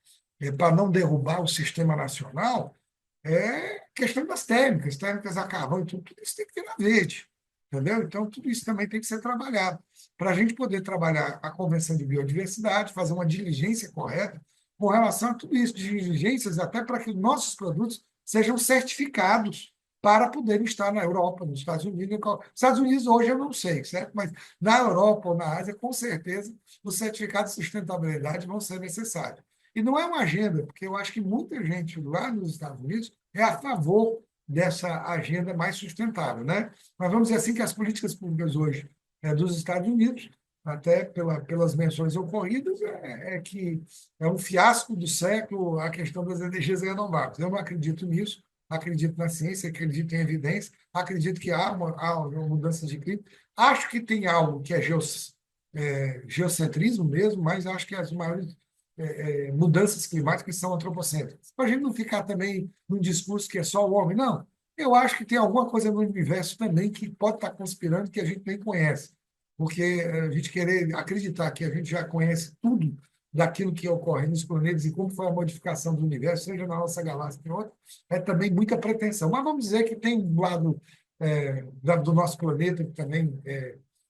para não derrubar o sistema nacional, é questão das térmicas a carvão e tudo, tudo isso tem que ter na verde, entendeu? Então, tudo isso também tem que ser trabalhado. Para a gente poder trabalhar a Convenção de Biodiversidade, fazer uma diligência correta com relação a tudo isso, diligências até para que nossos produtos sejam certificados para poderem estar na Europa, nos Estados Unidos. Estados Unidos hoje eu não sei, certo? Mas na Europa ou na Ásia, com certeza, os certificados de sustentabilidade vão ser necessários. E não é uma agenda, porque eu acho que muita gente lá nos Estados Unidos é a favor dessa agenda mais sustentável, né? Mas vamos dizer assim que as políticas públicas hoje dos Estados Unidos, até pelas menções ocorridas, é que é um fiasco do século a questão das energias renováveis. Eu não acredito nisso, acredito na ciência, acredito em evidência, acredito que há uma mudança de clima. Acho que tem algo que é geocentrismo mesmo, mas acho que as maiores mudanças climáticas são antropocêntricas. Para a gente não ficar também num discurso que é só o homem, não. Eu acho que tem alguma coisa no universo também que pode estar conspirando que a gente nem conhece. Porque a gente querer acreditar que a gente já conhece tudo daquilo que ocorre nos planetas e como foi a modificação do universo, seja na nossa galáxia ou em outra, é também muita pretensão. Mas vamos dizer que tem um lado do nosso planeta que também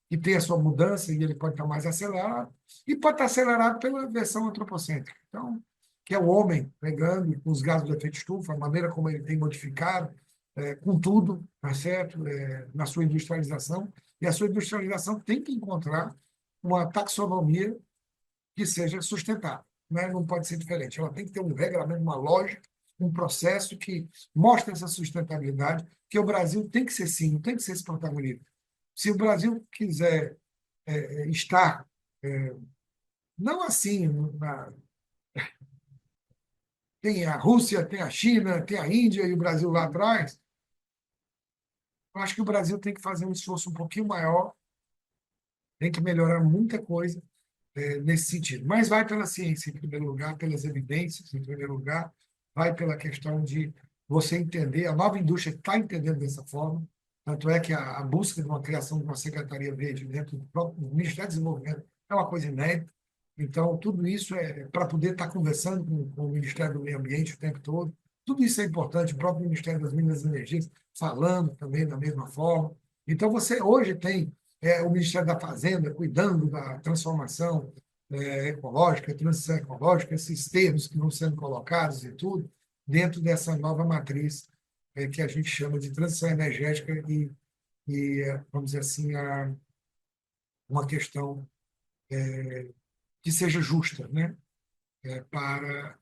que tem a sua mudança e ele pode estar mais acelerado, e pode estar acelerado pela versão antropocêntrica. Então, que é o homem pegando os gases do efeito estufa, a maneira como ele tem modificado, com tudo, tá certo? Na sua industrialização. E a sua industrialização tem que encontrar uma taxonomia que seja sustentável. Né? Não pode ser diferente. Ela tem que ter um regramento, uma lógica, um processo que mostre essa sustentabilidade, que o Brasil tem que ser sim, não tem que ser esse protagonista. Se o Brasil quiser estar, não assim, tem a Rússia, tem a China, tem a Índia e o Brasil lá atrás, eu acho que o Brasil tem que fazer um esforço um pouquinho maior, tem que melhorar muita coisa nesse sentido. Mas vai pela ciência, em primeiro lugar, pelas evidências, em primeiro lugar, vai pela questão de você entender, a nova indústria está entendendo dessa forma, tanto é que a busca de uma criação de uma secretaria verde dentro do próprio Ministério do Desenvolvimento é uma coisa inédita. Então, tudo isso é para poder estar conversando com o Ministério do Meio Ambiente o tempo todo. Tudo isso é importante, o próprio Ministério das Minas e Energias falando também da mesma forma. Então, você hoje tem o Ministério da Fazenda cuidando da transformação ecológica, transição ecológica, esses termos que vão sendo colocados e tudo, dentro dessa nova matriz que a gente chama de transição energética vamos dizer assim, uma questão que seja justa, né? Para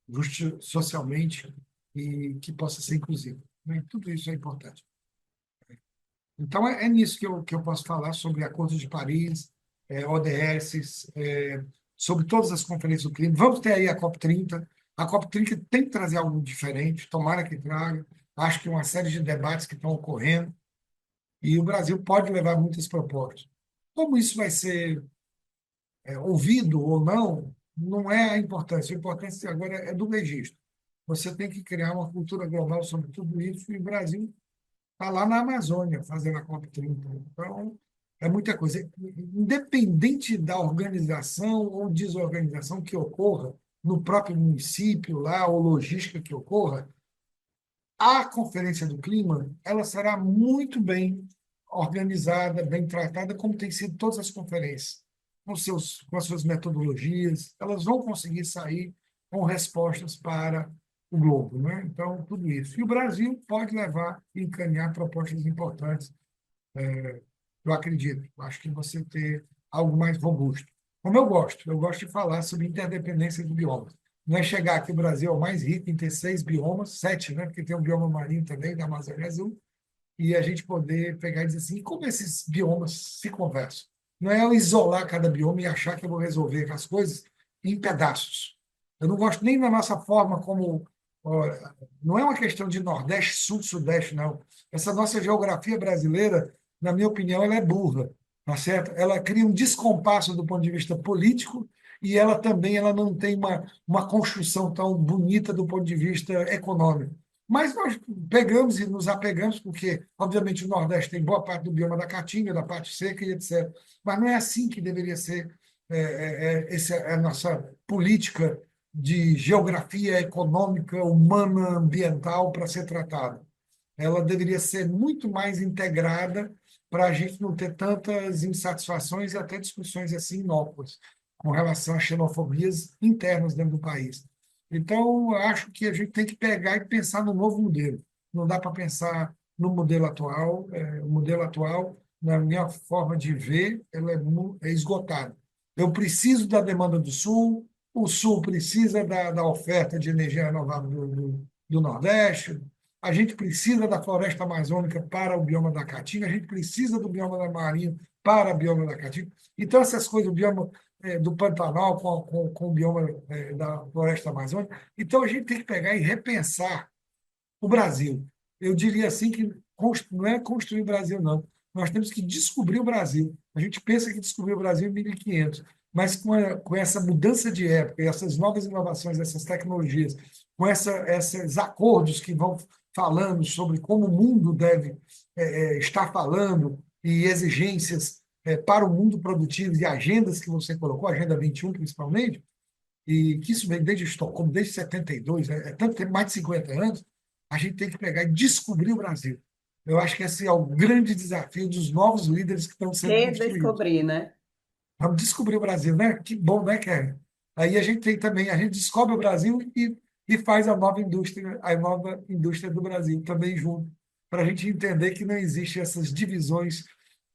justa socialmente e que possa ser inclusiva. Né? Tudo isso é importante. Então, é nisso que eu posso falar sobre Acordo de Paris, ODS, sobre todas as conferências do clima. Vamos ter aí a COP30. A COP30 tem que trazer algo diferente, tomara que traga. Acho que uma série de debates que estão ocorrendo e o Brasil pode levar muitas propostas. Como isso vai ser ouvido ou não, não é a importância. A importância agora é do registro. Você tem que criar uma cultura global sobre tudo isso e o Brasil está lá na Amazônia fazendo a COP30. Então, é muita coisa. Independente da organização ou desorganização que ocorra no próprio município lá, ou logística que ocorra, a Conferência do Clima ela será muito bem organizada, bem tratada, como tem sido todas as conferências, com as suas metodologias. Elas vão conseguir sair com respostas para o globo, né? Então, tudo isso. E o Brasil pode levar e encaminhar propostas importantes, eu acredito. Acho que você ter algo mais robusto. Como eu gosto de falar sobre interdependência de biomas. Não é chegar aqui o Brasil é o mais rico em ter 6 biomas, 7, né? Porque tem um bioma marinho também, da Amazônia Azul, e a gente poder pegar e dizer assim, como esses biomas se conversam? Não é eu isolar cada bioma e achar que eu vou resolver as coisas em pedaços. Eu não gosto nem da nossa forma como. Ó, não é uma questão de Nordeste, Sul, Sudeste, não. Essa nossa geografia brasileira, na minha opinião, ela é burra. tá certo? Ela cria um descompasso do ponto de vista político e ela também ela não tem uma construção tão bonita do ponto de vista econômico. Mas nós pegamos e nos apegamos, porque, obviamente, o Nordeste tem boa parte do bioma da Caatinga, da parte seca e etc. Mas não é assim que deveria ser essa é a nossa política de geografia econômica, humana, ambiental para ser tratada. Ela deveria ser muito mais integrada para a gente não ter tantas insatisfações e até discussões assim inócuas com relação a xenofobias internas dentro do país. Então, eu acho que a gente tem que pegar e pensar no novo modelo. Não dá para pensar no modelo atual. O modelo atual, na minha forma de ver, ela é esgotado. Eu preciso da demanda do Sul, o Sul precisa da oferta de energia renovável do Nordeste, a gente precisa da floresta amazônica para o bioma da Caatinga, a gente precisa do bioma da Marinha para o bioma da Caatinga. Então, essas coisas, o bioma do Pantanal com o bioma da floresta amazônica. Então, a gente tem que pegar e repensar o Brasil. Eu diria assim que não é construir o Brasil, não. Nós temos que descobrir o Brasil. A gente pensa que descobriu o Brasil em 1500, mas com essa mudança de época, essas novas inovações, essas tecnologias, com esses acordos que vão falando sobre como o mundo deve estar falando e exigências para o mundo produtivo e agendas que você colocou, a Agenda 21 principalmente, e que isso vem desde Estocolmo, desde 72, tanto tempo, mais de 50 anos, a gente tem que pegar e descobrir o Brasil. Eu acho que esse é o grande desafio dos novos líderes que estão sendo construídos. Redescobrir, né? Vamos descobrir o Brasil, né? Que bom, né, Kevin? Aí a gente tem também, a gente descobre o Brasil e faz a nova indústria do Brasil também junto, para a gente entender que não existe essas divisões,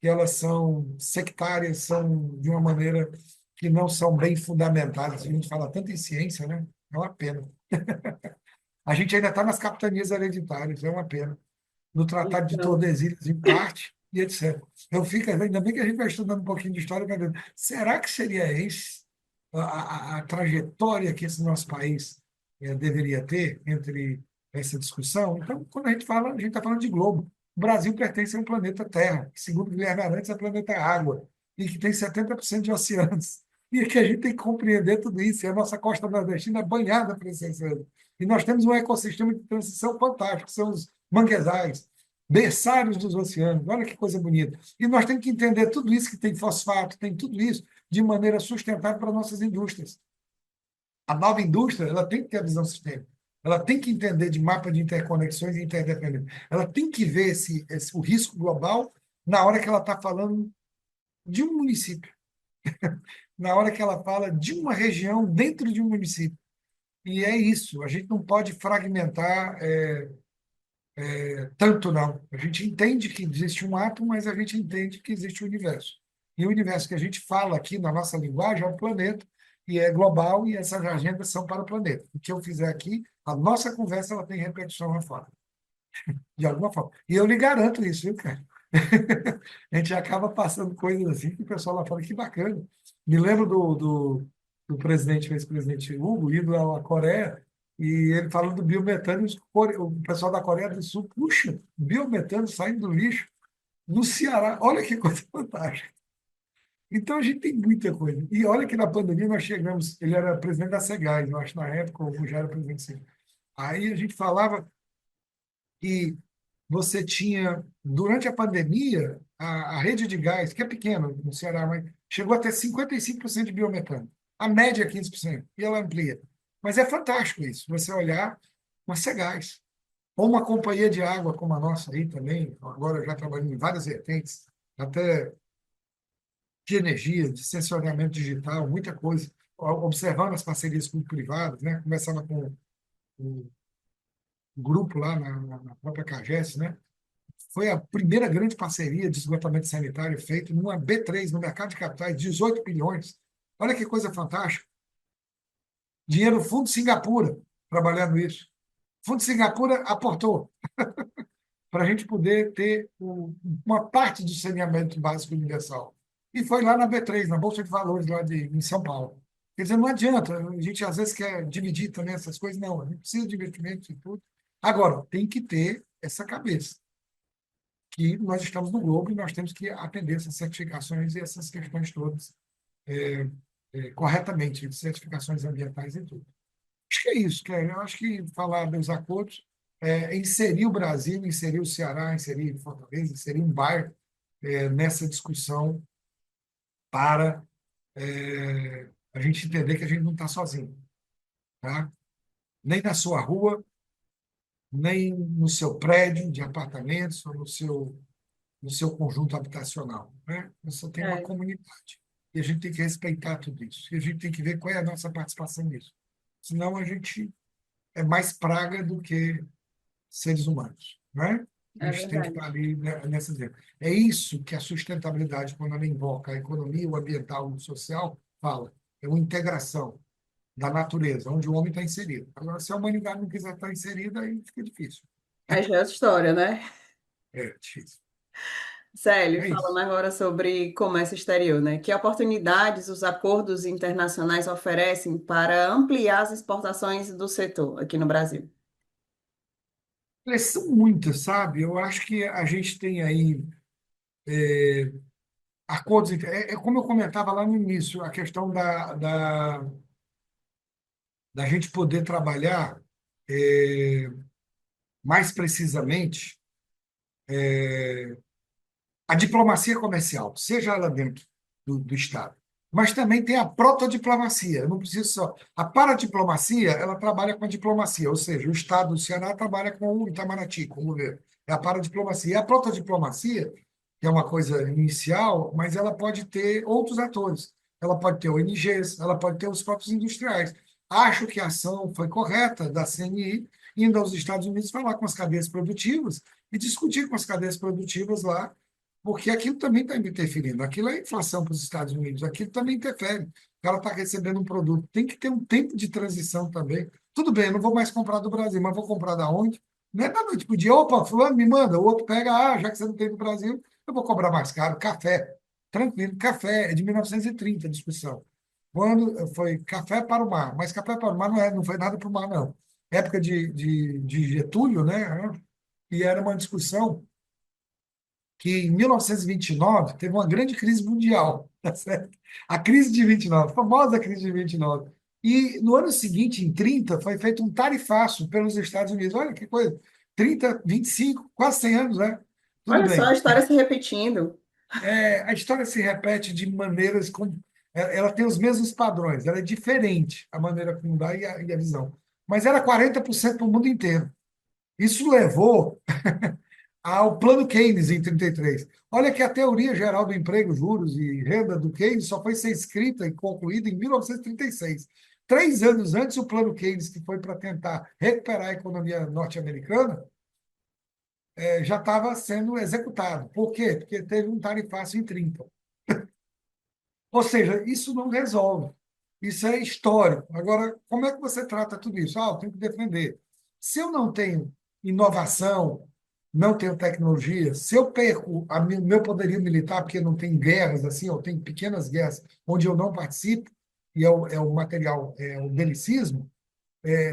que elas são sectárias, são de uma maneira que não são bem fundamentadas. A gente fala tanto em ciência, né? É uma pena. A gente ainda está nas capitanias hereditárias, é uma pena. No Tratado de Então, Tordesilhas, em parte, e etc. Eu fico, ainda bem que a gente vai estudando um pouquinho de história, mas será que seria esse a trajetória que esse nosso país deveria ter entre essa discussão? Então, quando a gente fala, a gente está falando de globo. O Brasil pertence a um planeta Terra, que, segundo Guilherme Arantes, é o planeta Água, e que tem 70% de oceanos. E que a gente tem que compreender tudo isso, e a nossa costa nordestina é banhada por esse oceano. E nós temos um ecossistema de transição fantástico, que são os manguezais, berçários dos oceanos. Olha que coisa bonita. E nós temos que entender tudo isso, que tem fosfato, tem tudo isso, de maneira sustentável para nossas indústrias. A nova indústria ela tem que ter a visão sistêmica. Ela tem que entender de mapa de interconexões e interdependência. Ela tem que ver o risco global na hora que ela está falando de um município, na hora que ela fala de uma região dentro de um município. E é isso. A gente não pode fragmentar tanto, não. A gente entende que existe um átomo, mas a gente entende que existe o universo. E o universo que a gente fala aqui na nossa linguagem é o planeta, e é global, e essas agendas são para o planeta. O que eu fizer aqui, a nossa conversa ela tem repercussão lá fora, de alguma forma. E eu lhe garanto isso, viu, cara? A gente acaba passando coisas assim que o pessoal lá fala que bacana. Me lembro do presidente, ex-presidente Hugo, indo à Coreia, e ele falando do biometano, o pessoal da Coreia do Sul, puxa, biometano saindo do lixo no Ceará. Olha que coisa fantástica. Então a gente tem muita coisa. E olha que na pandemia nós chegamos, ele era presidente da Segás, eu acho, na época, ou já era presidente da Segás. Aí a gente falava que você tinha, durante a pandemia, a rede de gás, que é pequena no Ceará, mas chegou a ter 55% de biometano. A média é 15%, e ela amplia. Mas é fantástico isso, você olhar uma Cegás, ou uma companhia de água como a nossa aí também, agora eu já trabalhando em várias vertentes, até de energia, de sensoriamento digital, muita coisa, observando as parcerias público-privadas, né? Começava com o grupo lá na própria CAGES, né? Foi a primeira grande parceria de esgotamento sanitário feita numa B3, no mercado de capitais, 18 bilhões. Olha que coisa fantástica. Dinheiro do Fundo Singapura trabalhando isso. O Fundo Singapura aportou para a gente poder ter uma parte do saneamento básico universal. E foi lá na B3, na Bolsa de Valores, lá em São Paulo. Quer dizer, não adianta, a gente às vezes quer dividir também essas coisas, não, a gente precisa de investimento e tudo. Agora, tem que ter essa cabeça que nós estamos no globo e nós temos que atender essas certificações e essas questões todas é, corretamente, de certificações ambientais e tudo. Acho que é isso, Kelly. Eu acho que falar dos acordos inserir o Brasil, inserir o Ceará, inserir Fortaleza, inserir um bairro nessa discussão para a gente entender que a gente não está sozinho, tá? Nem na sua rua, nem no seu prédio de apartamentos ou no seu conjunto habitacional, né? Você tem uma É, comunidade e a gente tem que respeitar tudo isso. E a gente tem que ver qual é a nossa participação nisso. Senão a gente é mais praga do que seres humanos, né? A é gente tem que verdade. estar ali nessa ideia. É isso que a sustentabilidade, quando ela invoca a economia, o ambiental e o social, fala. É uma integração da natureza, onde o homem está inserido. Agora, se a humanidade não quiser estar inserida, aí fica difícil. Aí já é outra história, né? É difícil. Célio, É falando isso. agora sobre comércio exterior, né? Que oportunidades os acordos internacionais oferecem para ampliar as exportações do setor aqui no Brasil? São muitas, sabe? Eu acho que a gente tem aí acordos. É como eu comentava lá no início, a questão da gente poder trabalhar mais precisamente a diplomacia comercial, seja ela dentro do Estado. Mas também tem a protodiplomacia. Eu não preciso só. A paradiplomacia, ela trabalha com a diplomacia, ou seja, o Estado do Ceará trabalha com o Itamaraty, com o governo. É a paradiplomacia. E a protodiplomacia, que é uma coisa inicial, mas ela pode ter outros atores. Ela pode ter ONGs, ela pode ter os próprios industriais. Acho que a ação foi correta da CNI, indo aos Estados Unidos falar com as cadeias produtivas e discutir com as cadeias produtivas lá porque aquilo também está interferindo. Aquilo é inflação para os Estados Unidos, aquilo também interfere. O cara está recebendo um produto. Tem que ter um tempo de transição também. Tudo bem, eu não vou mais comprar do Brasil, mas vou comprar da onde? Não é da noite para o dia. Opa, fulano, me manda. O outro pega, já que você não tem do Brasil, eu vou cobrar mais caro. Café. Tranquilo, café. É de 1930 a discussão. Quando foi café para o mar. Mas café para o mar não foi nada para o mar, não. Época de Getúlio, né? E era uma discussão que em 1929 teve uma grande crise mundial, tá certo? A crise de 29, a famosa crise de 29. E no ano seguinte, em 30, foi feito um tarifaço pelos Estados Unidos. Olha que coisa, 30, 25, quase 100 anos, né? Tudo Olha só a bem. história se repetindo. A história se repete de maneiras com ela tem os mesmos padrões, ela é diferente a maneira como dá e a visão. Mas era 40% para o mundo inteiro. Isso levou ao Plano Keynes em 33. Olha que a teoria geral do emprego, juros e renda do Keynes só foi ser escrita e concluída em 1936. 3 anos antes, o Plano Keynes, que foi para tentar recuperar a economia norte-americana, já estava sendo executado. Por quê? Porque teve um tarifaço em 30. Ou seja, isso não resolve. Isso é histórico. Agora, como é que você trata tudo isso? Eu tenho que defender. Se eu não tenho inovação, não tenho tecnologia, se eu perco o meu poderio militar, porque não tem guerras assim, ou tem pequenas guerras onde eu não participo, e é o material, é o belicismo,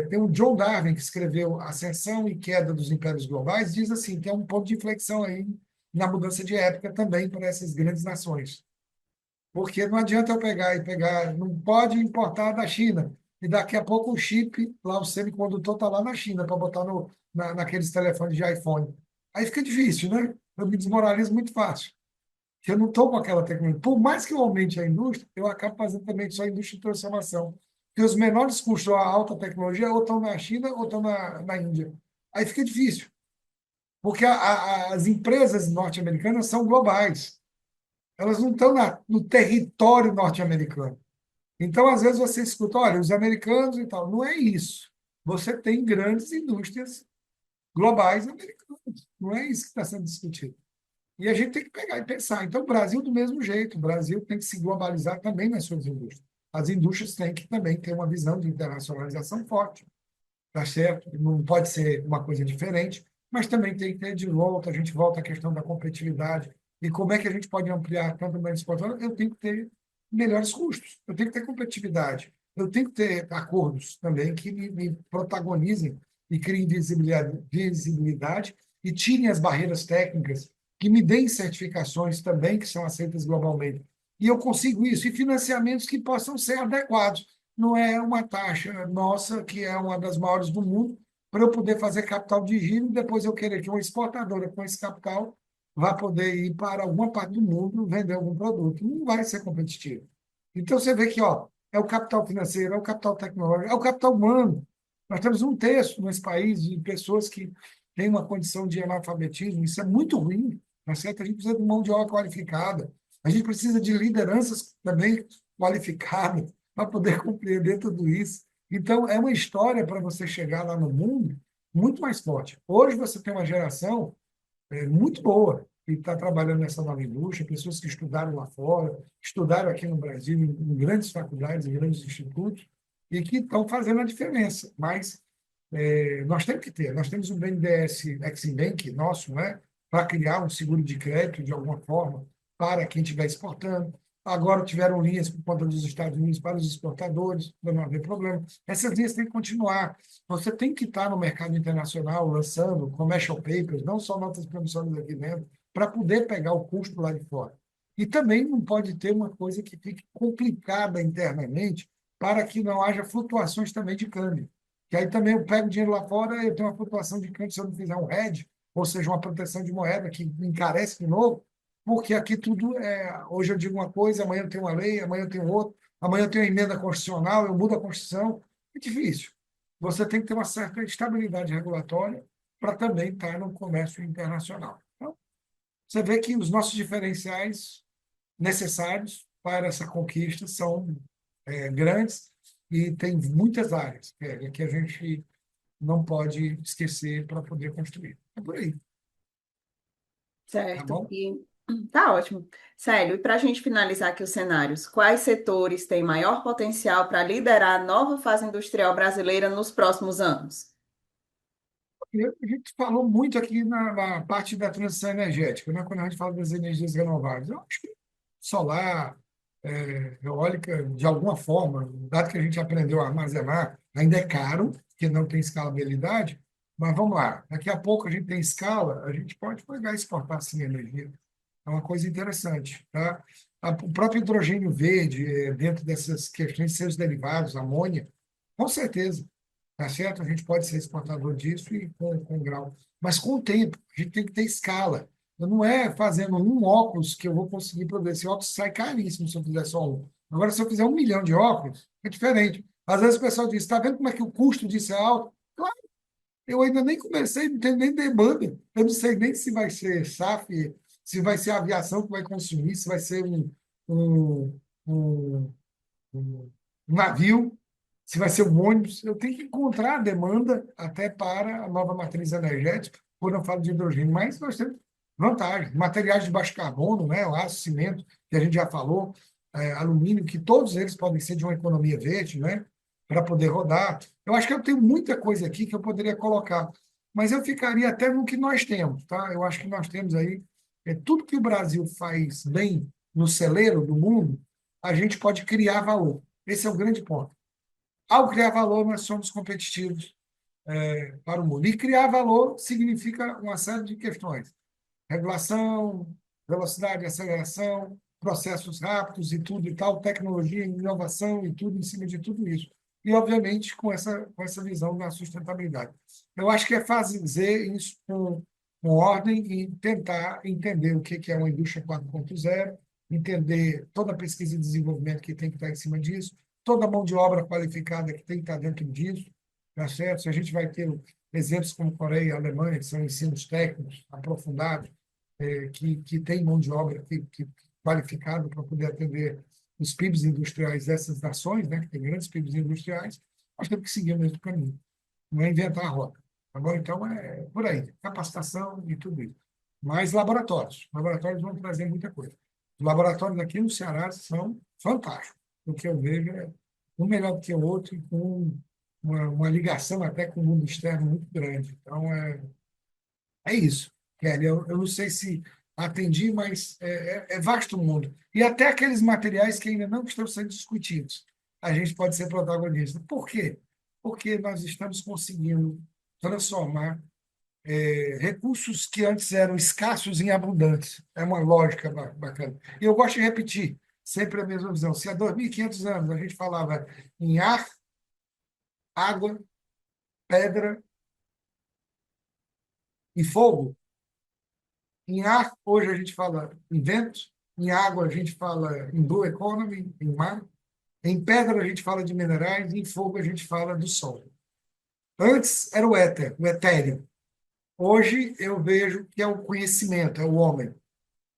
tem o John Darwin, que escreveu Ascensão e Queda dos Impérios Globais, diz assim, que é um ponto de inflexão aí na mudança de época também para essas grandes nações. Porque não adianta eu pegar, não pode importar da China. E daqui a pouco o chip, lá o semicondutor está lá na China para botar naqueles telefones de iPhone. Aí fica difícil, né? Eu me desmoralizo muito fácil. Porque eu não estou com aquela tecnologia. Por mais que eu aumente a indústria, eu acabo fazendo também só indústria de transformação. Porque os menores custos, a alta tecnologia, ou estão na China ou estão na Índia. Aí fica difícil. Porque as empresas norte-americanas são globais. Elas não estão no território norte-americano. Então, às vezes, você escuta, olha, os americanos e tal. Não é isso. Você tem grandes indústrias globais americanas. Não é isso que está sendo discutido. E a gente tem que pegar e pensar. Então, o Brasil, do mesmo jeito, o Brasil tem que se globalizar também nas suas indústrias. As indústrias têm que também ter uma visão de internacionalização forte, tá certo? Não pode ser uma coisa diferente, mas também tem que ter de volta, a gente volta à questão da competitividade e como é que a gente pode ampliar tanto o meio exportador, eu tenho que ter melhores custos, eu tenho que ter competitividade, eu tenho que ter acordos também que me protagonizem e criem visibilidade e tirem as barreiras técnicas que me deem certificações também que são aceitas globalmente. E eu consigo isso, e financiamentos que possam ser adequados. Não é uma taxa nossa, que é uma das maiores do mundo, para eu poder fazer capital de giro e depois eu querer que uma exportadora com esse capital vá poder ir para alguma parte do mundo vender algum produto. Não vai ser competitivo. Então você vê que é o capital financeiro, é o capital tecnológico, é o capital humano. Nós temos um terço nesse país de pessoas que têm uma condição de analfabetismo. Isso é muito ruim. Tá certo? A gente precisa de mão de obra qualificada. A gente precisa de lideranças também qualificadas para poder compreender tudo isso. Então, é uma história para você chegar lá no mundo muito mais forte. Hoje você tem uma geração muito boa que está trabalhando nessa nova indústria, pessoas que estudaram lá fora, estudaram aqui no Brasil, em grandes faculdades, em grandes institutos, e que estão fazendo a diferença. Mas nós temos que ter, nós temos um BNDES Exim Bank nosso, né, para criar um seguro de crédito de alguma forma para quem estiver exportando. Agora tiveram linhas por conta dos Estados Unidos para os exportadores, para não haver problema. Essas linhas têm que continuar. Você tem que estar no mercado internacional lançando commercial papers, não só notas promissórias aqui dentro, para poder pegar o custo lá de fora. E também não pode ter uma coisa que fique complicada internamente para que não haja flutuações também de câmbio. Que aí também eu pego dinheiro lá fora, eu tenho uma flutuação de câmbio se eu não fizer um hedge, ou seja, uma proteção de moeda que encarece de novo, porque aqui tudo é. Hoje eu digo uma coisa, amanhã eu tenho uma lei, amanhã eu tenho outra, amanhã eu tenho uma emenda constitucional, eu mudo a Constituição. É difícil. Você tem que ter uma certa estabilidade regulatória para também estar no comércio internacional. Então, você vê que os nossos diferenciais necessários para essa conquista são grandes e tem muitas áreas que a gente não pode esquecer para poder construir. É por aí, tá Certo. bom? E tá ótimo. Célio, e para a gente finalizar aqui os cenários, quais setores têm maior potencial para liderar a nova fase industrial brasileira nos próximos anos? A gente falou muito aqui na parte da transição energética, né? Quando a gente fala das energias renováveis. Eu acho que solar, eólica, de alguma forma, dado que a gente aprendeu a armazenar, ainda é caro, porque não tem escalabilidade, mas vamos lá, daqui a pouco a gente tem escala, a gente pode pegar e exportar sim energia. É uma coisa interessante, tá? O próprio hidrogênio verde, dentro dessas questões de seus derivados, amônia, com certeza, tá certo? A gente pode ser exportador disso e com grau. Mas com o tempo, a gente tem que ter escala. Não é fazendo um óculos que eu vou conseguir produzir. Esse óculos sai caríssimo se eu fizer só um. Agora, se eu fizer 1 milhão de óculos, é diferente. Às vezes o pessoal diz, está vendo como é que o custo disso é alto? Claro, eu ainda nem comecei, não tenho nem demanda. Eu não sei nem se vai ser SAF, se vai ser a aviação que vai consumir, se vai ser um, um, um navio, se vai ser um ônibus. Eu tenho que encontrar a demanda até para a nova matriz energética, quando eu falo de hidrogênio. Mas nós temos vantagem. Materiais de baixo carbono, né? O aço, cimento, que a gente já falou, alumínio, que todos eles podem ser de uma economia verde, né? Para poder rodar. Eu acho que eu tenho muita coisa aqui que eu poderia colocar, mas eu ficaria até no que nós temos, tá? Eu acho que nós temos aí tudo que o Brasil faz bem no celeiro do mundo, a gente pode criar valor. Esse é o grande ponto. Ao criar valor, nós somos competitivos para o mundo. E criar valor significa uma série de questões: regulação, velocidade, aceleração, processos rápidos e tudo e tal, tecnologia, inovação e tudo em cima de tudo isso. E, obviamente, com essa visão da sustentabilidade. Eu acho que é fazer isso com ordem e tentar entender o que é uma indústria 4.0, entender toda a pesquisa e desenvolvimento que tem que estar em cima disso, toda a mão de obra qualificada que tem que estar dentro disso, tá certo? Se a gente vai ter exemplos como Coreia e Alemanha, que são ensinos técnicos aprofundados, que tem mão de obra qualificada para poder atender os PIBs industriais dessas nações, né, que tem grandes PIBs industriais, nós temos que seguir o mesmo caminho, não é inventar a roda. Tá bom? Então, é por aí, capacitação e tudo isso. Mas laboratórios vão trazer muita coisa. Os laboratórios aqui no Ceará são fantásticos. O que eu vejo é um melhor do que o outro, e com uma ligação até com o mundo externo muito grande. Então, é isso, Kelly. Eu não sei se atendi, mas é vasto o mundo. E até aqueles materiais que ainda não estão sendo discutidos, a gente pode ser protagonista. Por quê? Porque nós estamos conseguindo transformar. recursos que antes eram escassos em abundantes. É uma lógica bacana. E eu gosto de repetir sempre a mesma visão. Se há 2.500 anos a gente falava em ar, água, pedra e fogo, em ar, hoje a gente fala em vento, em água a gente fala em blue economy, em mar, em pedra a gente fala de minerais, em fogo a gente fala do sol. Antes era o éter, o etéreo. Hoje eu vejo que é o conhecimento, é o homem.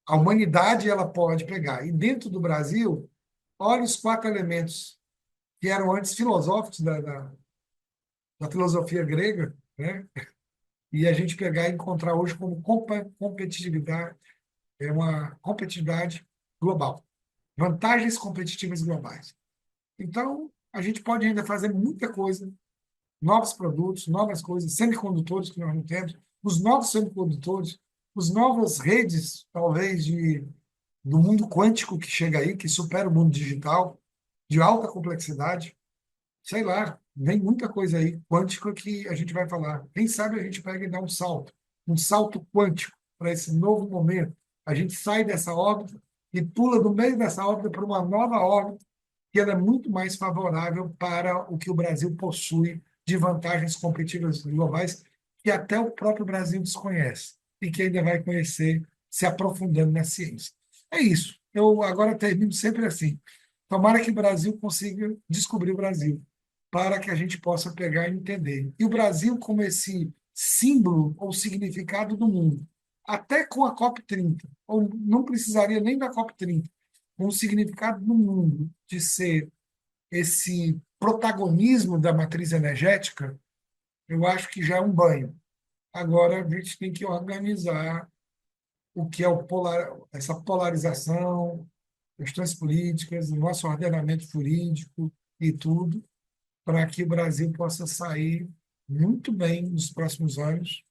A humanidade ela pode pegar. E dentro do Brasil, olha os 4 elementos que eram antes filosóficos da filosofia grega, né? E a gente pegar e encontrar hoje como competitividade, é uma competitividade global, vantagens competitivas globais. Então, a gente pode ainda fazer muita coisa, novos produtos, novas coisas, semicondutores que nós não temos, os novos semicondutores, as novas redes, talvez, do mundo quântico que chega aí, que supera o mundo digital, de alta complexidade. Sei lá, vem muita coisa aí quântica que a gente vai falar. Quem sabe a gente pega e dá um salto quântico para esse novo momento. A gente sai dessa órbita e pula do meio dessa órbita para uma nova órbita que ela é muito mais favorável para o que o Brasil possui de vantagens competitivas globais que até o próprio Brasil desconhece e que ainda vai conhecer se aprofundando na ciência. É isso. Eu agora termino sempre assim. Tomara que o Brasil consiga descobrir o Brasil, para que a gente possa pegar e entender. E o Brasil como esse símbolo ou significado do mundo, até com a COP30, ou não precisaria nem da COP30, com o significado do mundo de ser esse protagonismo da matriz energética, eu acho que já é um banho. Agora a gente tem que organizar o que é essa polarização, questões políticas, o nosso ordenamento jurídico e tudo, para que o Brasil possa sair muito bem nos próximos anos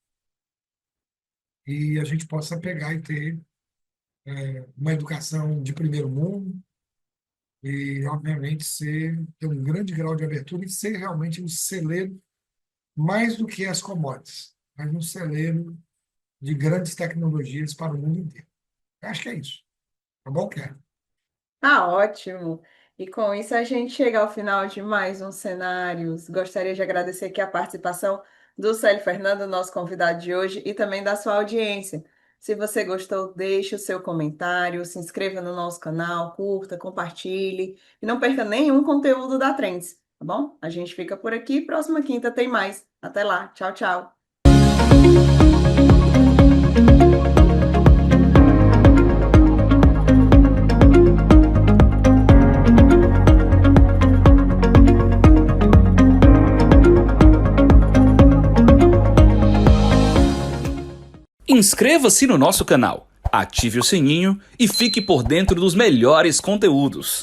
e a gente possa pegar e ter uma educação de primeiro mundo e, obviamente, ter um grande grau de abertura e ser realmente um celeiro mais do que as commodities, mas um celeiro de grandes tecnologias para o mundo inteiro. Acho que é isso. Tá bom, Kér? Tá ótimo. E com isso a gente chega ao final de mais um Cenários. Gostaria de agradecer aqui a participação do Célio Fernando, nosso convidado de hoje, e também da sua audiência. Se você gostou, deixe o seu comentário, se inscreva no nosso canal, curta, compartilhe e não perca nenhum conteúdo da Trends, tá bom? A gente fica por aqui. Próxima quinta tem mais. Até lá. Tchau, tchau. Inscreva-se no nosso canal, ative o sininho e fique por dentro dos melhores conteúdos.